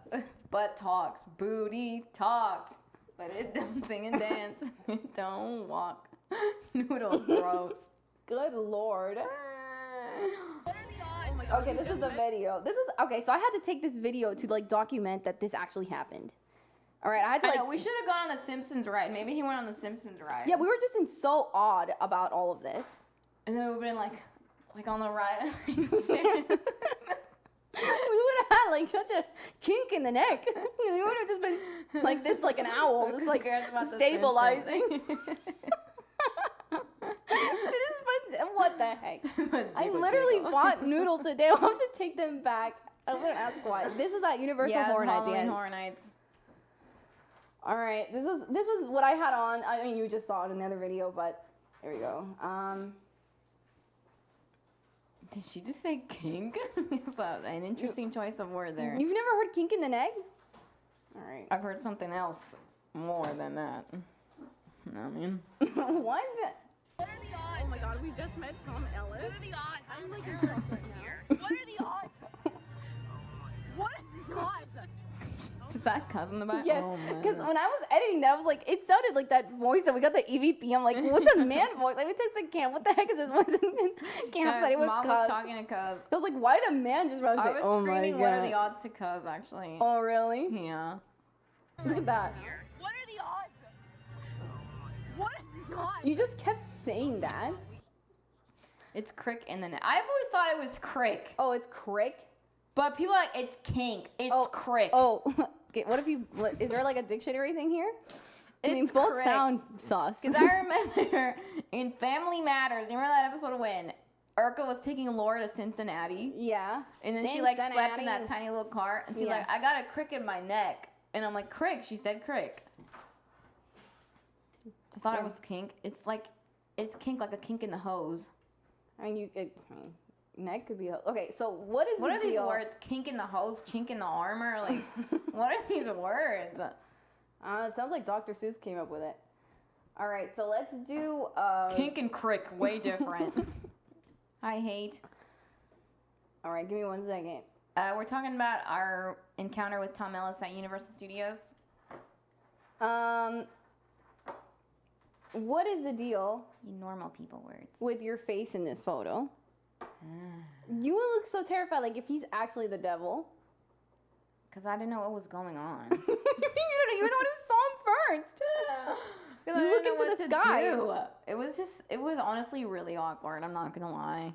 Butt talks, booty talks, but it don't sing and dance. It don't walk. Noodles gross. Good lord. Okay, this is the video. Okay, so I had to take this video to like document that this actually happened. All right, I had to like. I know, we should have gone on the Simpsons ride. Maybe he went on the Simpsons ride. Yeah, we were just in so awed about all of this. And then we would have been like on the ride. We would have had like such a kink in the neck. We would have just been like this, like an owl, just like stabilizing. What the heck? I literally bought noodles today. I'll have to take them back. I'm gonna ask why. This is at Universal Horror Nights. Halloween Horror Nights. All right, this was what I had on. I mean, you just saw it in the other video, but here we go. Did she just say kink? That's an interesting choice of word there. You've never heard kink in the neck? All right. I've heard something else more than that. I mean. What? What are the odds? Oh my god, we just met Tom Ellis. What are the odds? I'm like in shock right now. What are the odds? What are the odds? Is that cousin the back? Yes, Oh, because when I was editing that, I was like, it sounded like that voice that we got the EVP. I'm like, what's a man voice? I would text Cam, what the heck is this voice? And Cam said it was Mom Cuz. was talking to Cuz. I was like, why did a man just run and I say, was oh my screaming, god. what are the odds to Cuz, actually. Oh, really? Yeah. Look at that. What are the odds? What are the odds? You just kept saying that. It's crick in the net. I've always thought it was crick. Oh, it's crick? But people are like, it's kink. It's crick. Oh, okay. What if you, is there like a dictionary thing here? I mean, It's both crick. sound sus. Because I remember in Family Matters, you remember that episode when Urkel was taking Laura to Cincinnati? Yeah. And then she like slept in Cincinnati. that tiny little car. And she's Yeah. like, I got a crick in my neck. And I'm like, crick. She said crick. I thought it was kink. It's kink like a kink in the hose. I mean, Neck could be okay. So what is What the are these deal? words? Kink in the hose, chink in the armor. Like, what are these words? It sounds like Dr. Seuss came up with it. All right, so let's do Kink and crick, way different. I hate. All right, give me 1 second. We're talking about our encounter with Tom Ellis at Universal Studios. What is the deal You normal people words. with your face in this photo? You look so terrified, like if he's actually the devil. Because I didn't know what was going on. You're the one who saw him first. You look into the sky. It was honestly really awkward. I'm not gonna lie.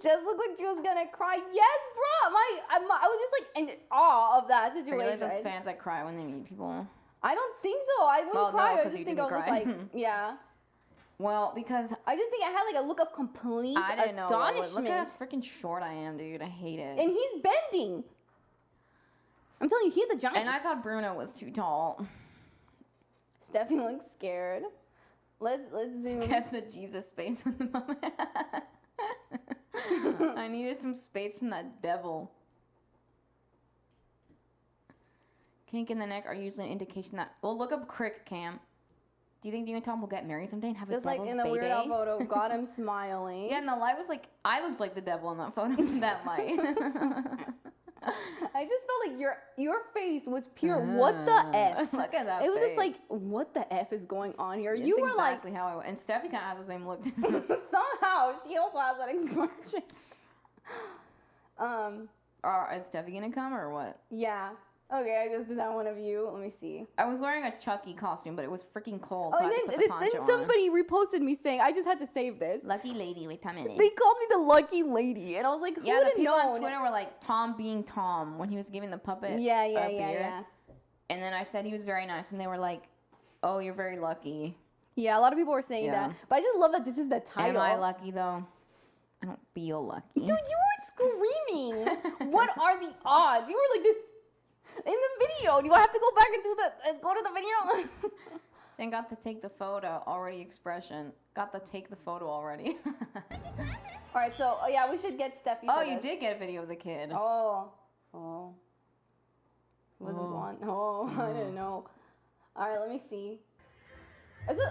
Just looked like she was gonna cry. Yes, bro. I was just like in awe of that Are you situation. like those fans that cry when they meet people? I don't think so. I wouldn't Well, cry. no, I 'cause just you think I didn't was cry. like, yeah. Well, because I just think I had like a look of complete I didn't know. astonishment. Look at how freaking short I am, dude. I hate it. And he's bending. I'm telling you, he's a giant. And I thought Bruno was too tall. Steffi looks scared. Let's zoom. Get the Jesus space with the moment. I needed some space from that devil. Kink in the neck are usually an indication that. Well, look up crick, Cam. Do you think you and Tom will get married someday and have Just a like devil's in the baby? Weird Al photo, got him smiling. Yeah, and the light was like, I looked like the devil in that photo in that light. I just felt like your face was pure. What the F? Look at that It was just face. like, what the F is going on here? It's You were exactly how I went. And Steffi kind of has the same look. like, somehow she also has that expression. Is Steffi gonna come or what? Yeah. Okay, I just did that one of you. Let me see. I was wearing a Chucky costume, but it was freaking cold, Oh, so I and had to then, put the poncho on. somebody reposted me saying, I just had to save this. Lucky lady with Tom Ellis. They called me the lucky lady, and I was like, who Yeah, would the have people known? on Twitter were like, Tom being Tom when he was giving the puppet Yeah, a beer. yeah. And then I said he was very nice, and they were like, oh, you're very lucky. Yeah, a lot of people were saying Yeah. that. But I just love that this is the title. Am I lucky, though? I don't feel lucky. Dude, you were screaming. What are the odds? You were like this in the video. Do I have to go back and go to the video? Jen got to take the photo already expression. Got to take the photo already. All right, so yeah, we should get Steffi. Oh, for you this. did get a video of the kid. Oh. Wasn't one. Oh, I didn't know. All right, let me see.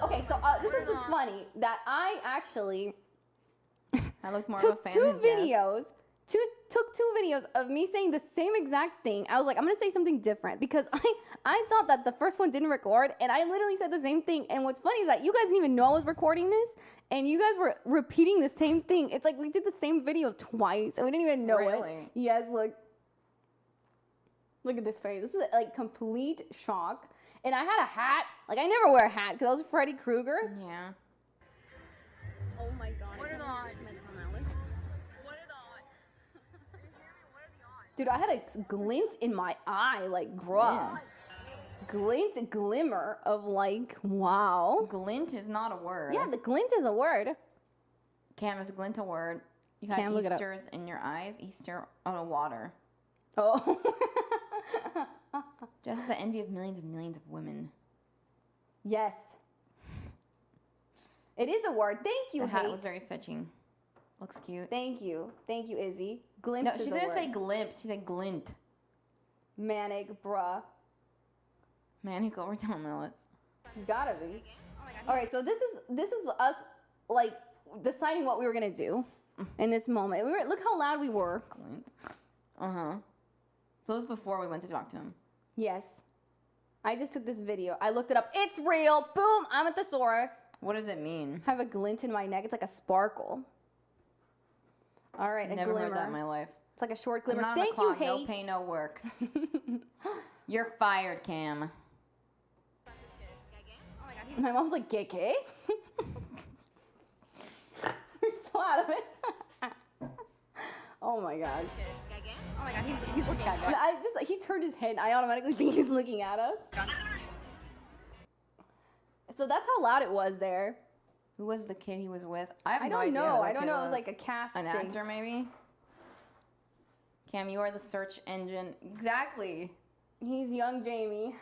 Okay, so this is what's funny that I actually I looked more took of a fan two than Jeff. videos. Took two videos of me saying the same exact thing. I was like, I'm gonna say something different because I thought that the first one didn't record, and I literally said the same thing. And what's funny is that you guys didn't even know I was recording this, and you guys were repeating the same thing. It's like we did the same video twice, and we didn't even know it. Really? Yes, look at this face. This is like complete shock. And I had a hat. Like I never wear a hat because I was Freddy Krueger. Yeah. Oh my god. What are the odds? What are the odds? Dude, I had a glint in my eye, like, bruh. Glint, glimmer of like, wow. Glint is not a word. Yeah, the glint is a word. Cam, is glint a word? You had Cam, look it up. Easters in your eyes. Easter on a water. Oh. Just the envy of millions and millions of women. Yes. It is a word. Thank you, The hat Hate. was very fetching. Looks cute. Thank you. Thank you, Izzy. Glimpse No, is she a didn't word. say glimp. She said glint. Manic, bruh. Manic over Tom Ellis. Gotta be. All right, so this is us like deciding what we were gonna do in this moment. Look how loud we were. Glint. Uh-huh. That was before we went to talk to him. Yes. I just took this video. I looked it up. It's real. Boom. I'm a thesaurus. What does it mean? I have a glint in my neck. It's like a sparkle. All right, a Never glimmer. heard that in my life. It's like a short I'm glimmer. not Thank on you, the clock. Hate. No pay, no work. You're fired, Cam. My mom's like, gay. You're so out of it. Oh my god. Oh my god, he's looking at me. He turned his head and I automatically think he's looking at us. So that's how loud it was there. Who was the kid he was with? I have I no don't idea know. who I that don't kid know. It was like a cast an thing. actor, maybe. Cam, you are the search engine. Exactly. He's young Jamie.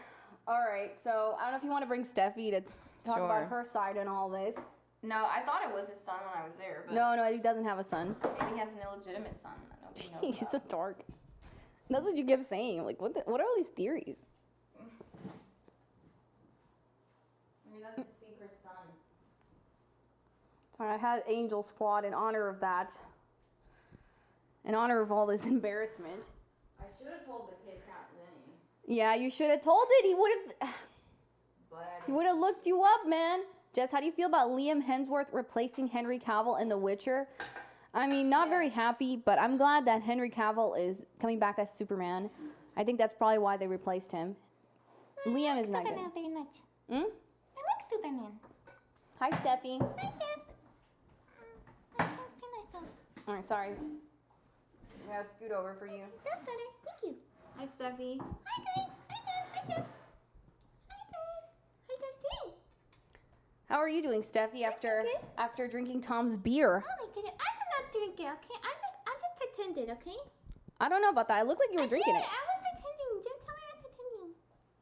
All right, so I don't know if you want to bring Steffi to talk Sure. about her side and all this. No, I thought it was his son when I was there, but No, he doesn't have a son. maybe he has an illegitimate son that nobody knows He's so about. dark. That's what you kept saying. Like, what are all these theories? Maybe that's his secret son. So I had Angel Squad in honor of that. In honor of all this embarrassment. I should have told the kid Captain Vinny, Yeah, you should have told it. He would have. but I He didn't. would have looked you up, man. Jess, how do you feel about Liam Hemsworth replacing Henry Cavill in The Witcher? I mean, not very happy, but I'm glad that Henry Cavill is coming back as Superman. I think that's probably why they replaced him. Liam is not good. Superman very much. Hmm? I like Superman. Hi, Steffi. Hi, Jess. I can't feel myself. All right, sorry. I gotta scoot over for you. That's better. Thank you. Hi, Steffi. Hi, guys. Hi, Jess. Hi, Jess. Hi, guys. How you guys doing? How are you doing, Steffi, good. after drinking Tom's beer? Oh, my goodness. I did not drink it, okay? I just pretended, okay? I don't know about that. It looked like you were drinking I it. was pretending. Just tell me I was pretending.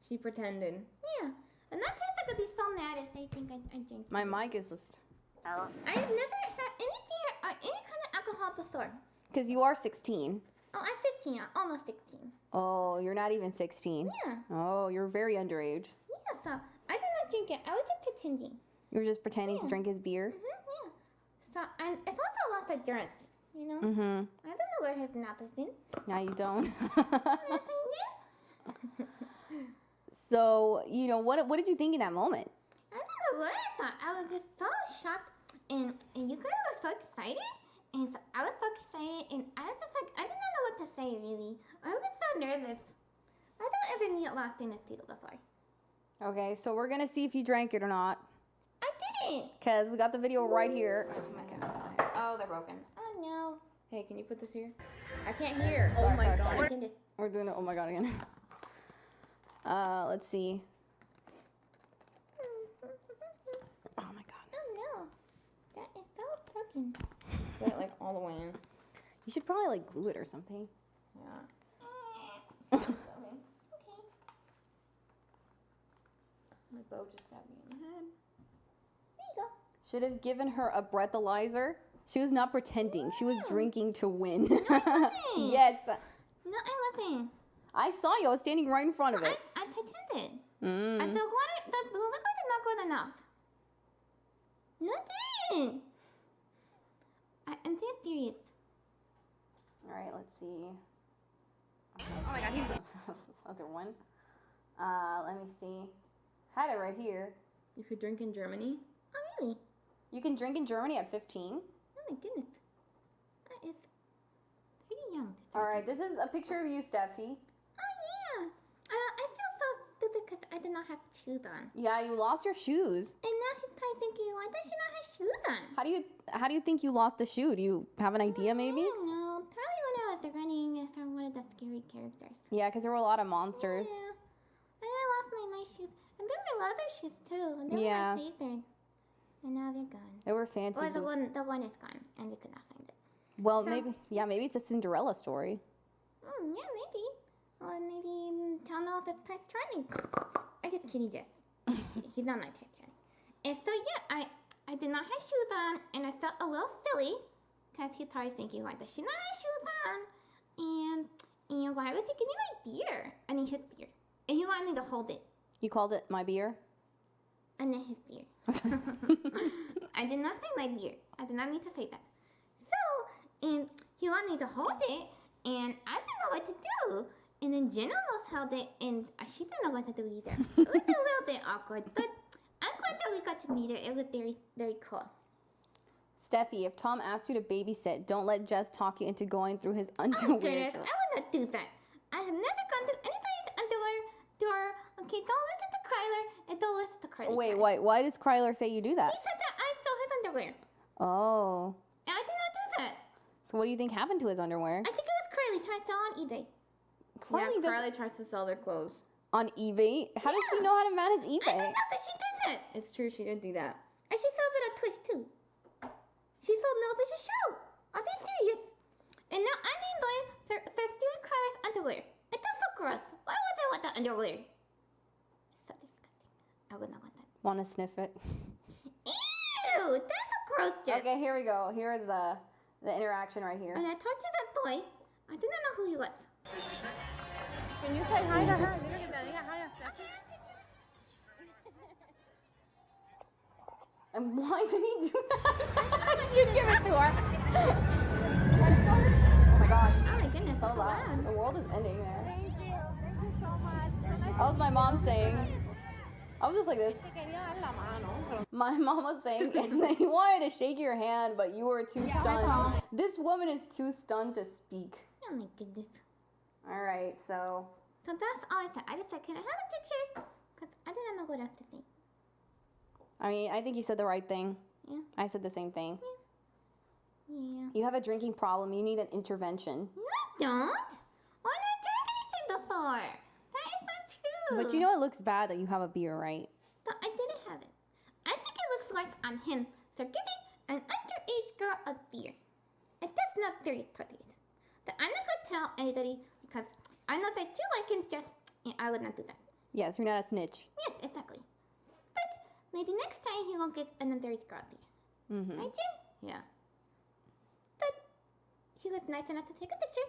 She pretended. Yeah. And that tastes like I'd be so mad if they think I drink. My mic is just... I've never had anything or any kind of alcohol before. Because you are 16. Oh, I'm 15. I'm almost 16. Oh, you're not even 16. Yeah. Oh, you're very underage. Yeah, so I did not drink it. I was just pretending. You were just pretending to drink his beer? Yeah. So, and it's also a lot of endurance, you know? Mm-hmm. I don't know where his mouth has been. Now you don't. Yes, I did. So, what did you think in that moment? I don't know what I thought. I was just so shocked, and you guys were so excited, and so I was so excited, and I was just like, I did not know what to say, really. I was so nervous. I don't ever meet a lot of famous people before. Okay, so we're going to see if you drank it or not. I didn't. Because we got the video right here. Oh my god. Oh, they're broken. Oh, no. Hey, can you put this here? I can't hear. Sorry, my sorry, god. sorry. My goodness. We're doing it. Oh my god, again. Let's see. Oh my god. Oh, no. That is so broken. Get it like all the way in. You should probably like glue it or something. Yeah. Okay. My bow just stabbed me in the head. There you go. Should have given her a breathalyzer. She was not pretending. She was drinking to win. wasn't. Yes. No, I wasn't. I saw you. I was standing right in front of it. I pretended. Mm. And the liquid did not good enough. No, it didn't. I'm being serious. All right, let's see. Oh my god, he's this other one. Let me see. Had it right here. You could drink in Germany? Oh, really? You can drink in Germany at 15. Oh, my goodness. That is pretty young. All right, this is a picture of you, Steffi. Oh, yeah. I feel so stupid because I did not have shoes on. Yeah, you lost your shoes. And now he's probably thinking, why does she not have shoes on? How do you think you lost the shoe? Do you have an idea, maybe? I don't know. Probably when I was running from one of the scary characters. Yeah, because there were a lot of monsters. Yeah. And I lost my nice shoes. And they were leather shoes, too. And they Yeah. were my favorite. And now they're gone. There were fancy Or the boots. one is gone. And we could not find it. Well, So- maybe it's a Cinderella story. Yeah, maybe. Or maybe Tom Ellis is Prince Charming. I'm just kidding, Jess. Just kidding. He's not my Prince Charming. And so, yeah, I did not have shoes on, and I felt a little silly, because he's probably thinking, why does she not have shoes on? And why was he getting my beer? I mean, his beer. And he wanted me to hold it. You called it my beer? And then his beer. I did not say my beer. I did not need to say that. So, and he wanted me to hold it, and I didn't know what to do. And then Jenna almost held it, and she didn't know what to do either. It was a little bit awkward, but I'm glad that we got to meet her. It was very, very cool. Steffi, if Tom asked you to babysit, don't let Jess talk you into going through his Oh, underwear. goodness, I would not do that. I have never gone through anybody's underwear door. Okay, don't listen to Kryler, and don't listen to Kryler. Wait, why does Kryler say you do that? He said that I stole his underwear. Oh. And I did not do that. So what do you think happened to his underwear? I think it was Krylie trying to sell on eBay. Carly Yeah, does- Carly tries to sell their clothes. On eBay? How does she know how to manage I eBay? didn't know that she did that. It's true, she did do that. And she sells it on Twitch too. She sold No This Is Show. I'm being serious. And now I'm being blamed for stealing Carly's underwear. It's so gross. Why would I want that underwear? It's so disgusting. I would not want that. Want to sniff it? Ew! true. That's a gross joke. Okay, here we go. Here is the interaction right here. When I talked to that boy, I didn't know who he was. Can you say hi to her? Dile que te diga hi a Stephy. And why did he do that? You give it to her. Oh my god. Oh my goodness, So that's loud. The world is ending there. Thank you. Thank you so much. That was my mom saying. I was just like this. Te quería dar la mano. My mom was saying that he wanted to shake your hand, but you were too stunned. This woman is too stunned to speak. Oh my goodness. All right, so So that's all I said. I just said, can I have a picture? Because I didn't know what else to say. I mean, I think you said the right thing. Yeah. I said the same thing. Yeah. You have a drinking problem. You need an intervention. No, I don't. Why not drink anything before? That is not true. But you know it looks bad that you have a beer, right? But I didn't have it. I think it looks like on him for giving an underage girl a beer. It does not very appropriate. But I'm not going to tell anybody because I know that you like him just, and I would not do that. Yes, you're not a snitch. Yes, exactly. But maybe next time he will give an underage girl a beer. Mm-hmm. Right, Jim? Yeah. But he was nice enough to take a picture,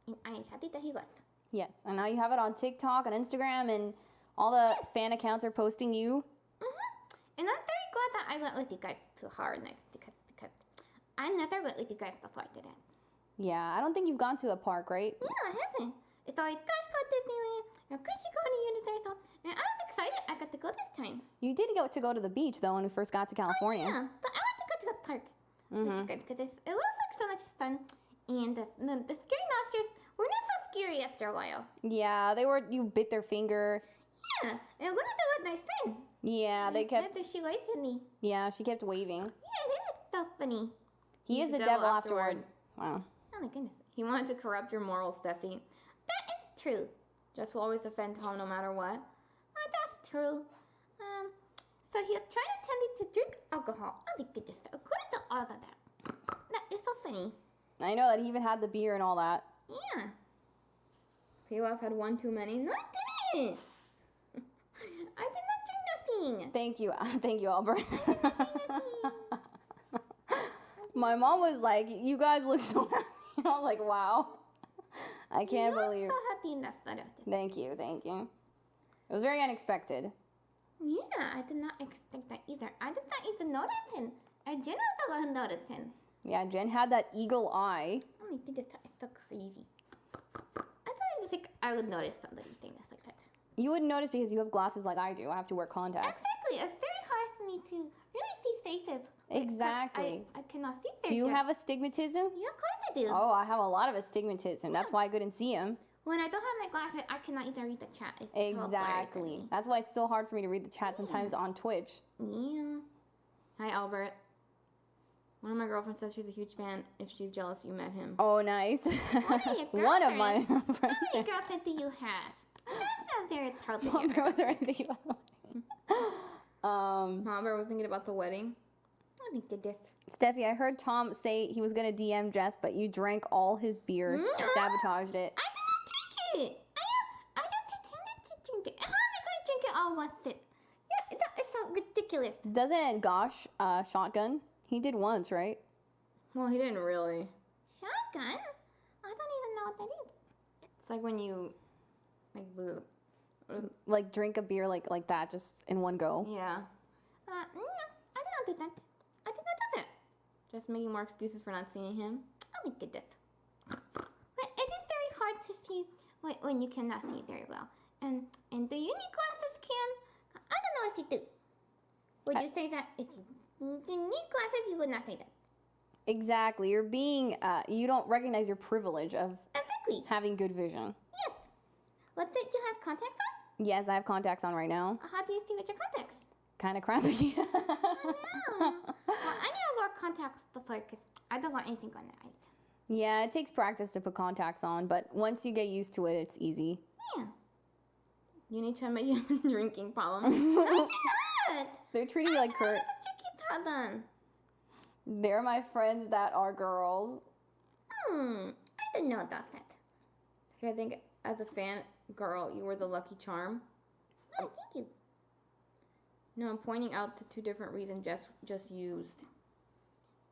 and I am happy that he was. Yes, and now you have it on TikTok and Instagram, and all the fan accounts are posting you. And I'm very glad that I went with you guys to Horror Nights because I never went with you guys before today. Yeah, I don't think you've gone to a park, right? No, I haven't. It's always, gosh, go to Disneyland, or could you go to Universal? And I was excited I got to go this time. You did get to go to the beach, though, when we first got to California. Yeah, but I want to go to a park with you guys because it looks like so much fun. And the scary monsters were not so scary after a while. Yeah, they were. You bit their finger. Yeah, and one of them was my friend. Yeah, they kept. She waved at me. Yeah, she kept waving. Yeah, it was so funny. He is the devil afterward. Wow. Oh my goodness. He wanted to corrupt your morals, Steffi. That is true. Jess will always defend Tom no matter what. Oh, that's true. So he was trying to tell me to drink alcohol. Oh my goodness. According to all of that. That is so funny. I know that he even had the beer and all that. Yeah. POF had one too many. No, I didn't. I did not drink nothing. Thank you. Thank you, Albert. My mom was like, you guys look so happy. I was like, wow. I can't believe. So happy in that photo. Thank you. Thank you. It was very unexpected. Yeah, I did not expect that either. I did not even notice him. I generally don't notice him. Yeah, Jen had that eagle eye. Oh my goodness, that is so crazy. I think I would notice somebody saying this like that. You wouldn't notice because you have glasses like I do. I have to wear contacts. Exactly. It's very hard for me to really see faces. Exactly. I cannot see faces. Do you have astigmatism? Yeah, of course I do. Oh, I have a lot of astigmatism. That's why I couldn't see him. When I don't have my glasses, I cannot even read the chat. It's so blurry for Exactly. me. That's why it's so hard for me to read the chat sometimes on Twitch. Yeah. Hi, Albert. One of my girlfriends says she's a huge fan. If she's jealous, you met him. Oh, nice. One of my friends. How many girlfriends do you have? That sounds very totally What different. girls are I thinking about? Albert was thinking about the wedding. I think did this. Steffi, I heard Tom say he was going to DM Jess, but you drank all his beer, sabotaged it. I did not drink it. I just pretended to drink it. How am I going to drink it all once it? Yeah, that is so ridiculous. Doesn't Gosh shotgun? He did once, right? Well, he didn't really. Shotgun? I don't even know what that is. It's like when you, like, Like drink a beer like that, just in one go. yeah. No, I did not do that. I did not do that. Just making more excuses for not seeing him. Oh my goodness. But it is very hard to see when you cannot see very well. And do you need glasses, Ken? I don't know if you do. Would you say that if you need glasses, you would not say that? Exactly. You're being, you don't recognize your privilege of Exactly. having good vision. Yes. What, did you have contacts on? Yes, I have contacts on right now. How do you see with your contacts? Kind of crappy. Oh, no. Well, I need to wear contacts before because I don't want anything on the eyes. Yeah, it takes practice to put contacts on, but once you get used to it, it's easy. Yeah. You need to admit you have a drinking problem. I did not. They're treating you like Kurt. I have a problem. They're my friends that are girls. I didn't know about that. I think as a fan girl, you were the lucky charm. Oh, thank you. No, I'm pointing out the 2 different reasons just used.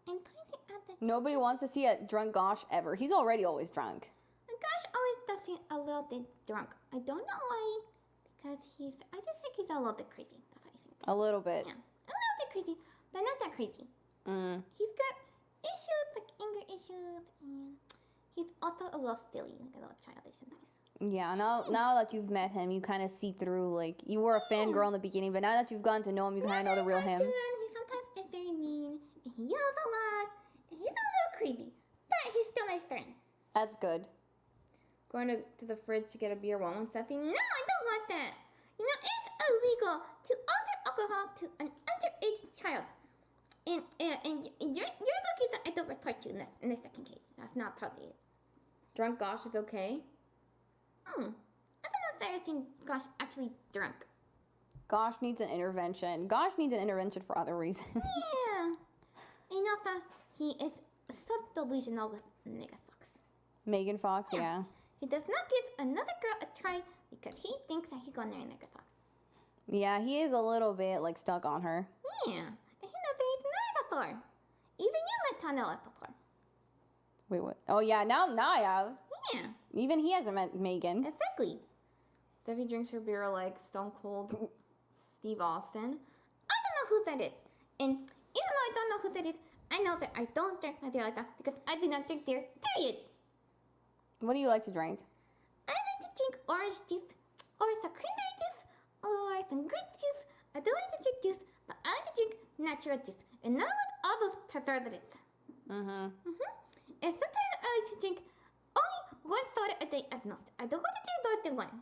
I'm pointing out that Nobody wants to see a drunk Gosh ever. He's already always drunk. Gosh always does seem a little bit drunk. I don't know why, because I just think he's a little bit crazy. That's what I think. A little bit. Yeah, a little bit crazy, but not that crazy. Mm. He's got issues, like anger issues, and he's also a little silly, like a little childish sometimes. Yeah, now that you've met him, you kind of see through, like, you were a fangirl in the beginning, but now that you've gotten to know him, you kind of know the real him. He sometimes is very mean, and he yells a lot, and he's a little crazy, but he's still my friend. That's good. Going to the fridge to get a beer one Steffi. No, I don't want that. You know, it's illegal to offer alcohol to an underage child. And you're lucky that I don't report you in the second case. That's not probably it. Drunk Gosh is okay? I don't know if I've seen Gosh actually drunk. Gosh needs an intervention. Gosh needs an intervention for other reasons. Yeah. And also, he is so delusional with Megan Fox. Megan Fox, yeah. He does not give another girl a try because he thinks that he's gonna marry Megan Fox. Yeah, he is a little bit, like, stuck on her. Yeah. And he knows that he's not before. Even you met Tom Ellis before. Wait, what? Oh, yeah, now I have. Yeah. Even he hasn't met Megan. Exactly. Steffi drinks her beer like Stone Cold Steve Austin. I don't know who that is. And even though I don't know who that is, I know that I don't drink my beer like that because I do not drink beer, period. What do you like to drink? I like to drink orange juice, or some cranberry juice, or some grape juice. I do like to drink juice, but I like to drink natural juice, and not with all those preservatives. And sometimes I like to drink only one soda a day at most. I don't want to drink more than one.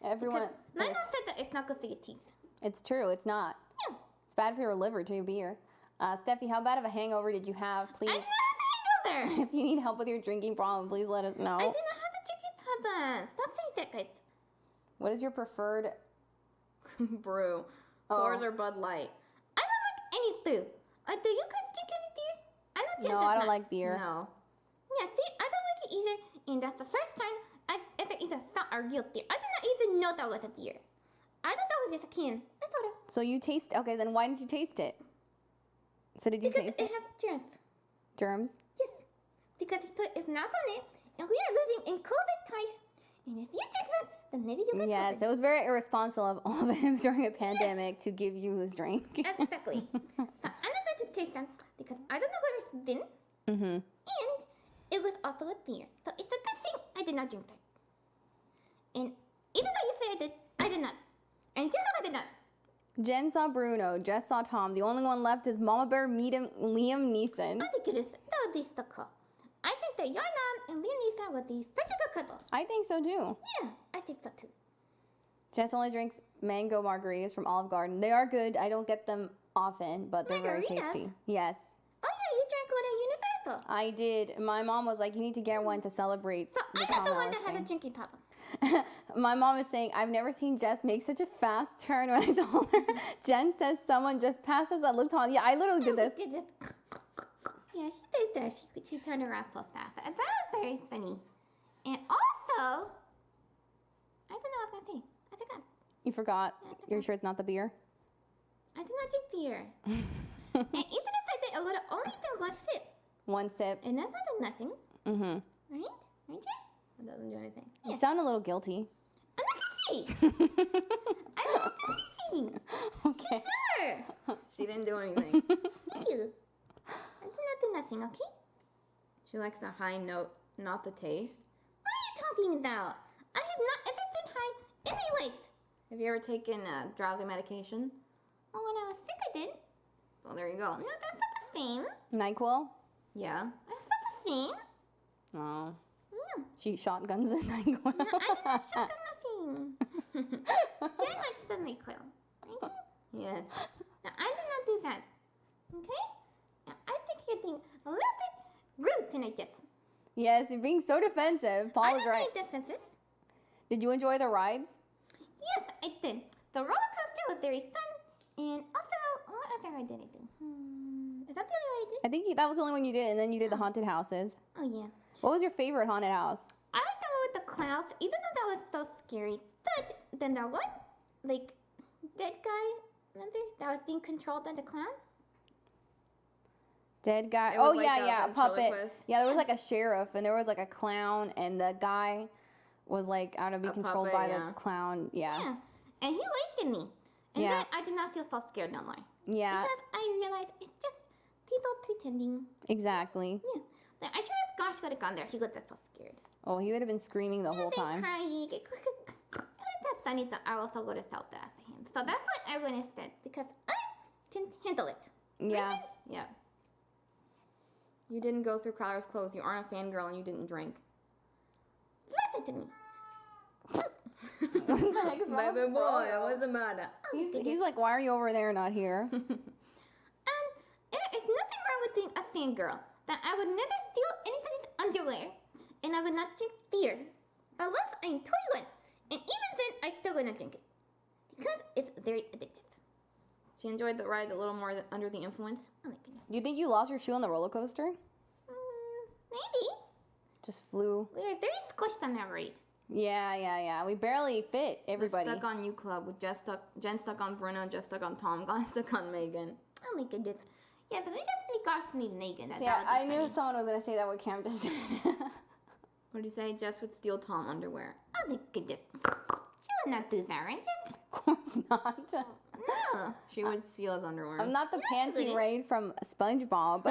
Everyone. Because Nana said that it's not good for your teeth. It's true, it's not. Yeah. It's bad for your liver, too, beer. Steffi, how bad of a hangover did you have? Please, I did not have a hangover. if you need help with your drinking problem, please let us know. I did not have a drinking problem. Stop saying that, guys. What is your preferred Brew. Oh. Coors or Bud Light? I don't like any brew. Do you guys drink any beer? I know Jen No, does I don't not. like beer. No. Yeah, see, I don't like it either, and that's the first time I've ever even saw a real beer. I did not even know that was a beer. I thought that was just a can. I thought it. So you taste. Okay, then why didn't you taste it? So did you Because taste it it? has germs. Germs? Yes. Because he put his mouth on it, and we are living in COVID times. And if you drink that, then maybe you get Yes, COVID. it was very irresponsible of him during a pandemic to give you his drink. Exactly. So I'm not going to taste them because I don't know where it's been. And it was also a beer. So it's a good thing I did not drink that. And even though you say I did, I did not. And Jen, I did not. Jen saw Bruno, Jess saw Tom. The only one left is Mama Bear Liam Neeson. I think it is. That would be so cool. I think that your mom and Liam Neeson would be such a good couple. I think so too. Yeah, I think so too. Jess only drinks mango margaritas from Olive Garden. They are good. I don't get them often, but they're very Margaritas? tasty. Yes, Oh yeah, you drank one at Universal. I did. My mom was like, "You need to get one to celebrate So the I'm not Tom the one Ellis that had a thing." drinking problem. My mom is saying, "I've never seen Jess make such a fast turn." When I told her, Jen says someone just passed us. I looked on. Yeah, I literally did this. You just... Yeah, she did that. She turned around so fast. That was very funny. And also, I don't know what I was going to say. I forgot. You forgot. You're sure it's not the beer? I did not drink beer. And even if I did, I would have only done one sip. One sip. And that's not nothing. Mm-hmm. Right? Right, Jen? It doesn't do anything. You sound a little guilty. I'm not going to say. I didn't do anything. Okay. Sure. She didn't do anything. Thank you. I did not do nothing, okay? She likes the high note, not the taste. What are you talking about? I have not ever been high in my life. Have you ever taken drowsy medication? Oh, when I was sick, I did. Well, there you go. No, that's not the same. NyQuil? Yeah. That's not the same. Oh. No. She shotguns in NyQuil. No, I did not shotgun nothing. Jen likes the NyQuil. Right? Yeah. No, I did not do that. Okay? Now, I think you're being a little bit rude tonight, Jeff. Yes, you're being so defensive. Paul is I'm right. not being defensive. Did you enjoy the rides? Yes, I did. The roller coaster was very fun. And also, what other ride did I do? Is that the only one I did? I think that was the only one you did, and then you did the haunted houses. Oh, yeah. What was your favorite haunted house? I like the one with the clouds, even though that was so scary. But then that one, like, dead guy, another that was being controlled by the clown? Dead guy. It was Oh like yeah, a a puppet. ventriloquist. Yeah, there was like a sheriff, and there was like a clown, and the guy was like out to be A controlled puppet, by yeah. the clown. Yeah. Yeah. And he wasted me. And Yeah. then I did not feel so scared no more. Yeah. Because I realized it's just people pretending. Exactly. Yeah. Like, I sure if Gosh would have gone there, he would have been so scared. Oh, he would have been screaming the whole time. Crying. It was funny that I also would have felt that for him. So that's what I would have said because I can handle it. Yeah. Yeah. You didn't go through Crowder's clothes. You aren't a fangirl and you didn't drink. Listen to me. What the heck is wrong with Frodo? what's the matter? He's like, why are you over there, not here? And there's nothing wrong with being a fangirl. That I would never steal anybody's underwear, and I would not drink beer unless I'm 21. And even then, I still would not drink it because it's very addictive. She enjoyed the ride a little more under the influence. Oh my goodness. You think you lost your shoe on the roller coaster? Maybe. Just flew. We were very squished on that ride. Yeah. We barely fit everybody. The Stuck on You Club with Jen stuck on Bruno, Jess stuck on Tom, Gone stuck on Megan. Oh my goodness. Yeah, so we just take Gosh to meet Megan. See, I knew someone was gonna say that what Cam just said. What did you say? Jess would steal Tom underwear. Oh my goodness. She would not do that, right? Jess? Of course not. No. She would steal his underwear. I'm not the she panty wouldn't. raid from SpongeBob.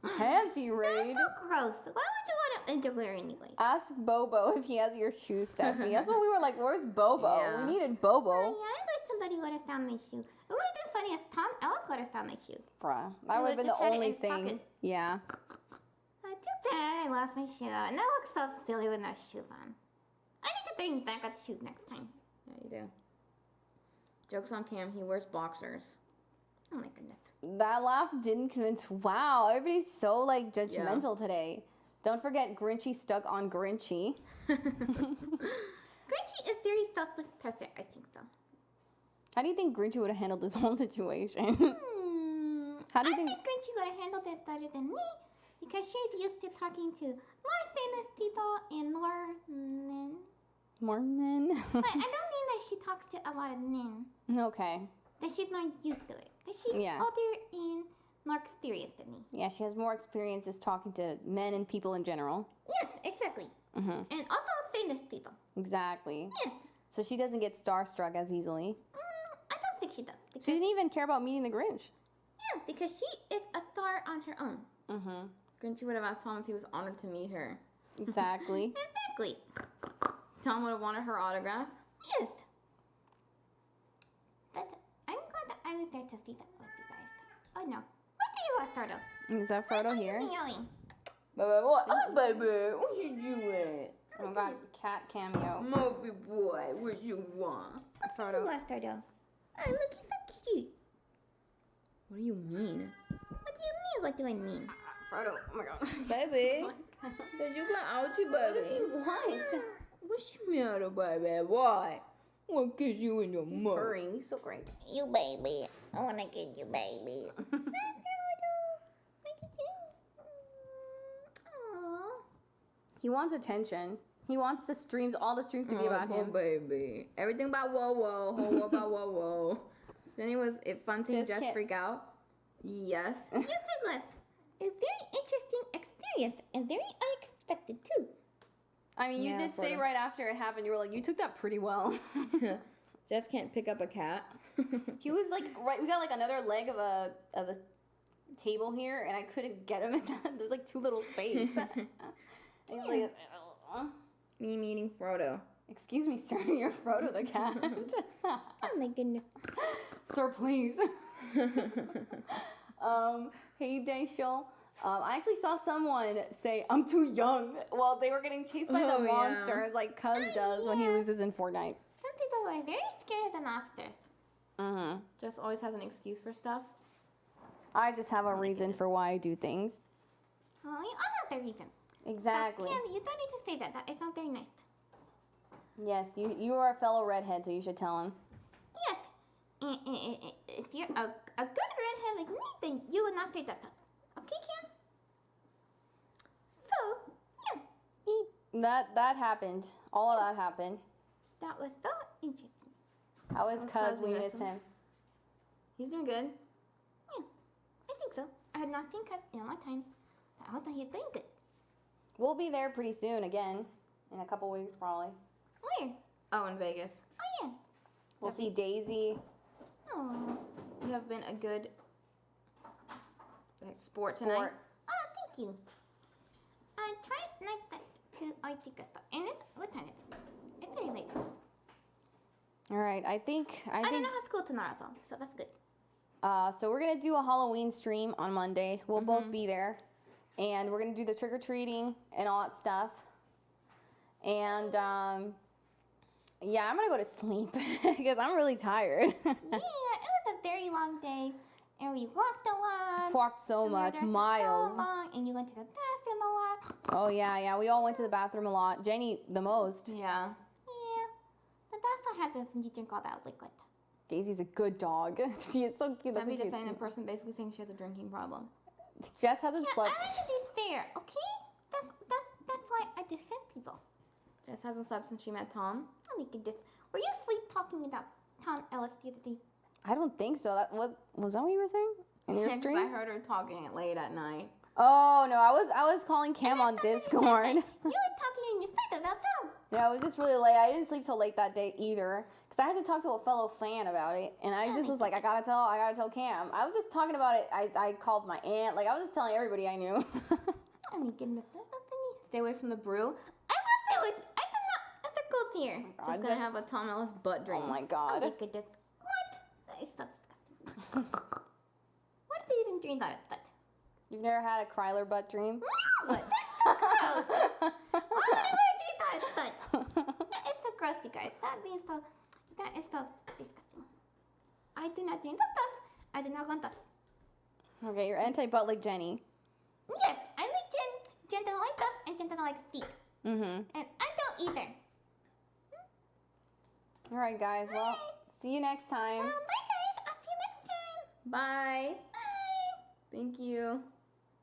Panty raid. So gross. Why would you want underwear anyway? Ask Bobo if he has your shoe, Steffi. That's what we were like, where's Bobo? Yeah. We needed Bobo. Oh, yeah, I wish somebody would have found my shoe. It would have been funny if Tom Ellis would have found my shoe. Bruh, I that would have been the would've just had it only in his thing. pocket. Yeah. Too bad I lost my shoe. And that looks so silly with no shoes on. I need to bring back a shoe next time. Yeah, you do. Joke's on Cam. He wears boxers. Oh my goodness. That laugh didn't convince. Wow, everybody's so like judgmental today. Don't forget Grinchy stuck on Grinchy. Grinchy is very selfless person, I think so. How do you think Grinchy would have handled this whole situation? How do you I think? think Grinchy would have handled it better than me because she's used to talking to more famous people and more men. More men? But I don't mean that she talks to a lot of men. Okay. That she's not used to it. Because she's Yeah. older and more experienced than me. Yeah, she has more experience just talking to men and people in general. Yes, exactly. Mm-hmm. And also famous people. Exactly. Yes. So she doesn't get starstruck as easily. I don't think she does. Because, She didn't even care about meeting the Grinch. yeah, because she is a star on her own. Mm-hmm. Grinchy would have asked Tom if he was honored to meet her. Exactly. Exactly. Tom would have wanted her autograph. Yes. But I'm glad that I was there to see that with you guys. Oh no. What do you want, Frodo? Is that Frodo here? Meowing. Baby, what? Oh, baby, what you doing? Oh my God, cat cameo. Movie boy, what you want? Frodo. You want, Frodo? Oh, look, he's so cute. What do you mean? What do you mean? What do I mean? Frodo, oh my God. Baby, did you get ouchie, What does baby? he want? What's the matter, baby? Why? I'll kiss you in your He's mouth. purring, he's so great. You baby. I want to get you, baby. Hi, Frodo. What you do? Aww. He wants attention. He wants the streams, all the streams to be about him. Baby. Everything about whoa whoa, whoa about whoa whoa. Then it was it fun seeing Just Jess can't- freak out. Yes. Your Douglas. A very interesting experience and very unexpected too. I mean, you Yeah, did say Frodo. right after it happened, you were like, you took that pretty well. Jess can't pick up a cat. He was like, right, we got like another leg of a table here, and I couldn't get him in that. There's like too little space. And he was like, Me meeting Frodo. excuse me, sir, you're Frodo the cat. Oh my goodness. Sir, please. Hey, Daishul. I actually saw someone say, I'm too young, while they were getting chased by the Oh, yeah. monsters, like Cuz does when he loses in Fortnite. Some people are very scared of the monsters. Mm-hmm. Jess always has an excuse for stuff. I just have a reason for why I do things. Well, you all have their reason. Exactly. But, Candy, you don't need to say that. That is not very nice. Yes, you are a fellow redhead, so you should tell him. Yes. If you're a good redhead like me, then you would not say that stuff. Okay, Cam? So, yeah. That happened. All of that happened. That was so interesting. How is How's Cuz? Cuz? We We miss miss him. He's doing good. Yeah, I think so. I had not seen Cuz in a long time. But I thought he's doing good. We'll be there pretty soon again, in a couple weeks probably. Where? Oh, in Vegas. Oh, yeah. We'll see Daisy. Oh. You have been a good sport tonight. Oh, thank you. I tried like that to Oitika stuff. And it's, what time is it? It's pretty late. All right, I think. I don't have school tomorrow, so that's good. So we're gonna do a Halloween stream on Monday. We'll both be there, and we're gonna do the trick or treating and all that stuff. And yeah, I'm gonna go to sleep because I'm really tired. Yeah, it was a very long day. And we walked a lot. Walked so and we were much, there for miles. So long, and you went to the bathroom a lot. Oh yeah, we all went to the bathroom a lot. Jenny the most. Yeah. Yeah. But that's what happens when you drink all that liquid. Daisy's a good dog. She is so cute. That's Steffi a cute defending a person basically saying she has a drinking problem. Jess hasn't Yeah, slept. I like to be fair, okay? That's why I defend people. Jess hasn't slept since she met Tom. Oh my goodness. Were you asleep talking about Tom Ellis the other day? I don't think so. That was that what you were saying in your 'Cause stream? I heard her talking late at night. Oh no, I was calling Cam on Discord. You were talking in your sleep about Tom. Yeah, it was just really late. I didn't sleep till late that day either, because I had to talk to a fellow fan about it, and I just was like, I gotta tell Cam. I was just talking about it. I called my aunt. Like I was just telling everybody I knew. Oh my goodness, that's so funny. Stay away from the brew. I will say I did not circle here. Just gonna have a Tom Ellis butt dream. Oh my Oh god. my goodness. What? That is so disgusting. What is the reason dream that is that? You've never had a Kryler butt dream? No! That's so gross! Why would I dream that is that? That is so gross, you guys. That is so disgusting. I do not dream that. I do not want that. Okay, you're anti-butt like Jenny. Yes, I like Jen doesn't like that, and Jen doesn't like feet. Mm-hmm. And I don't either. All right, guys. Well, see you next time. Bye guys, I'll see you next time. Bye. Bye. Thank you.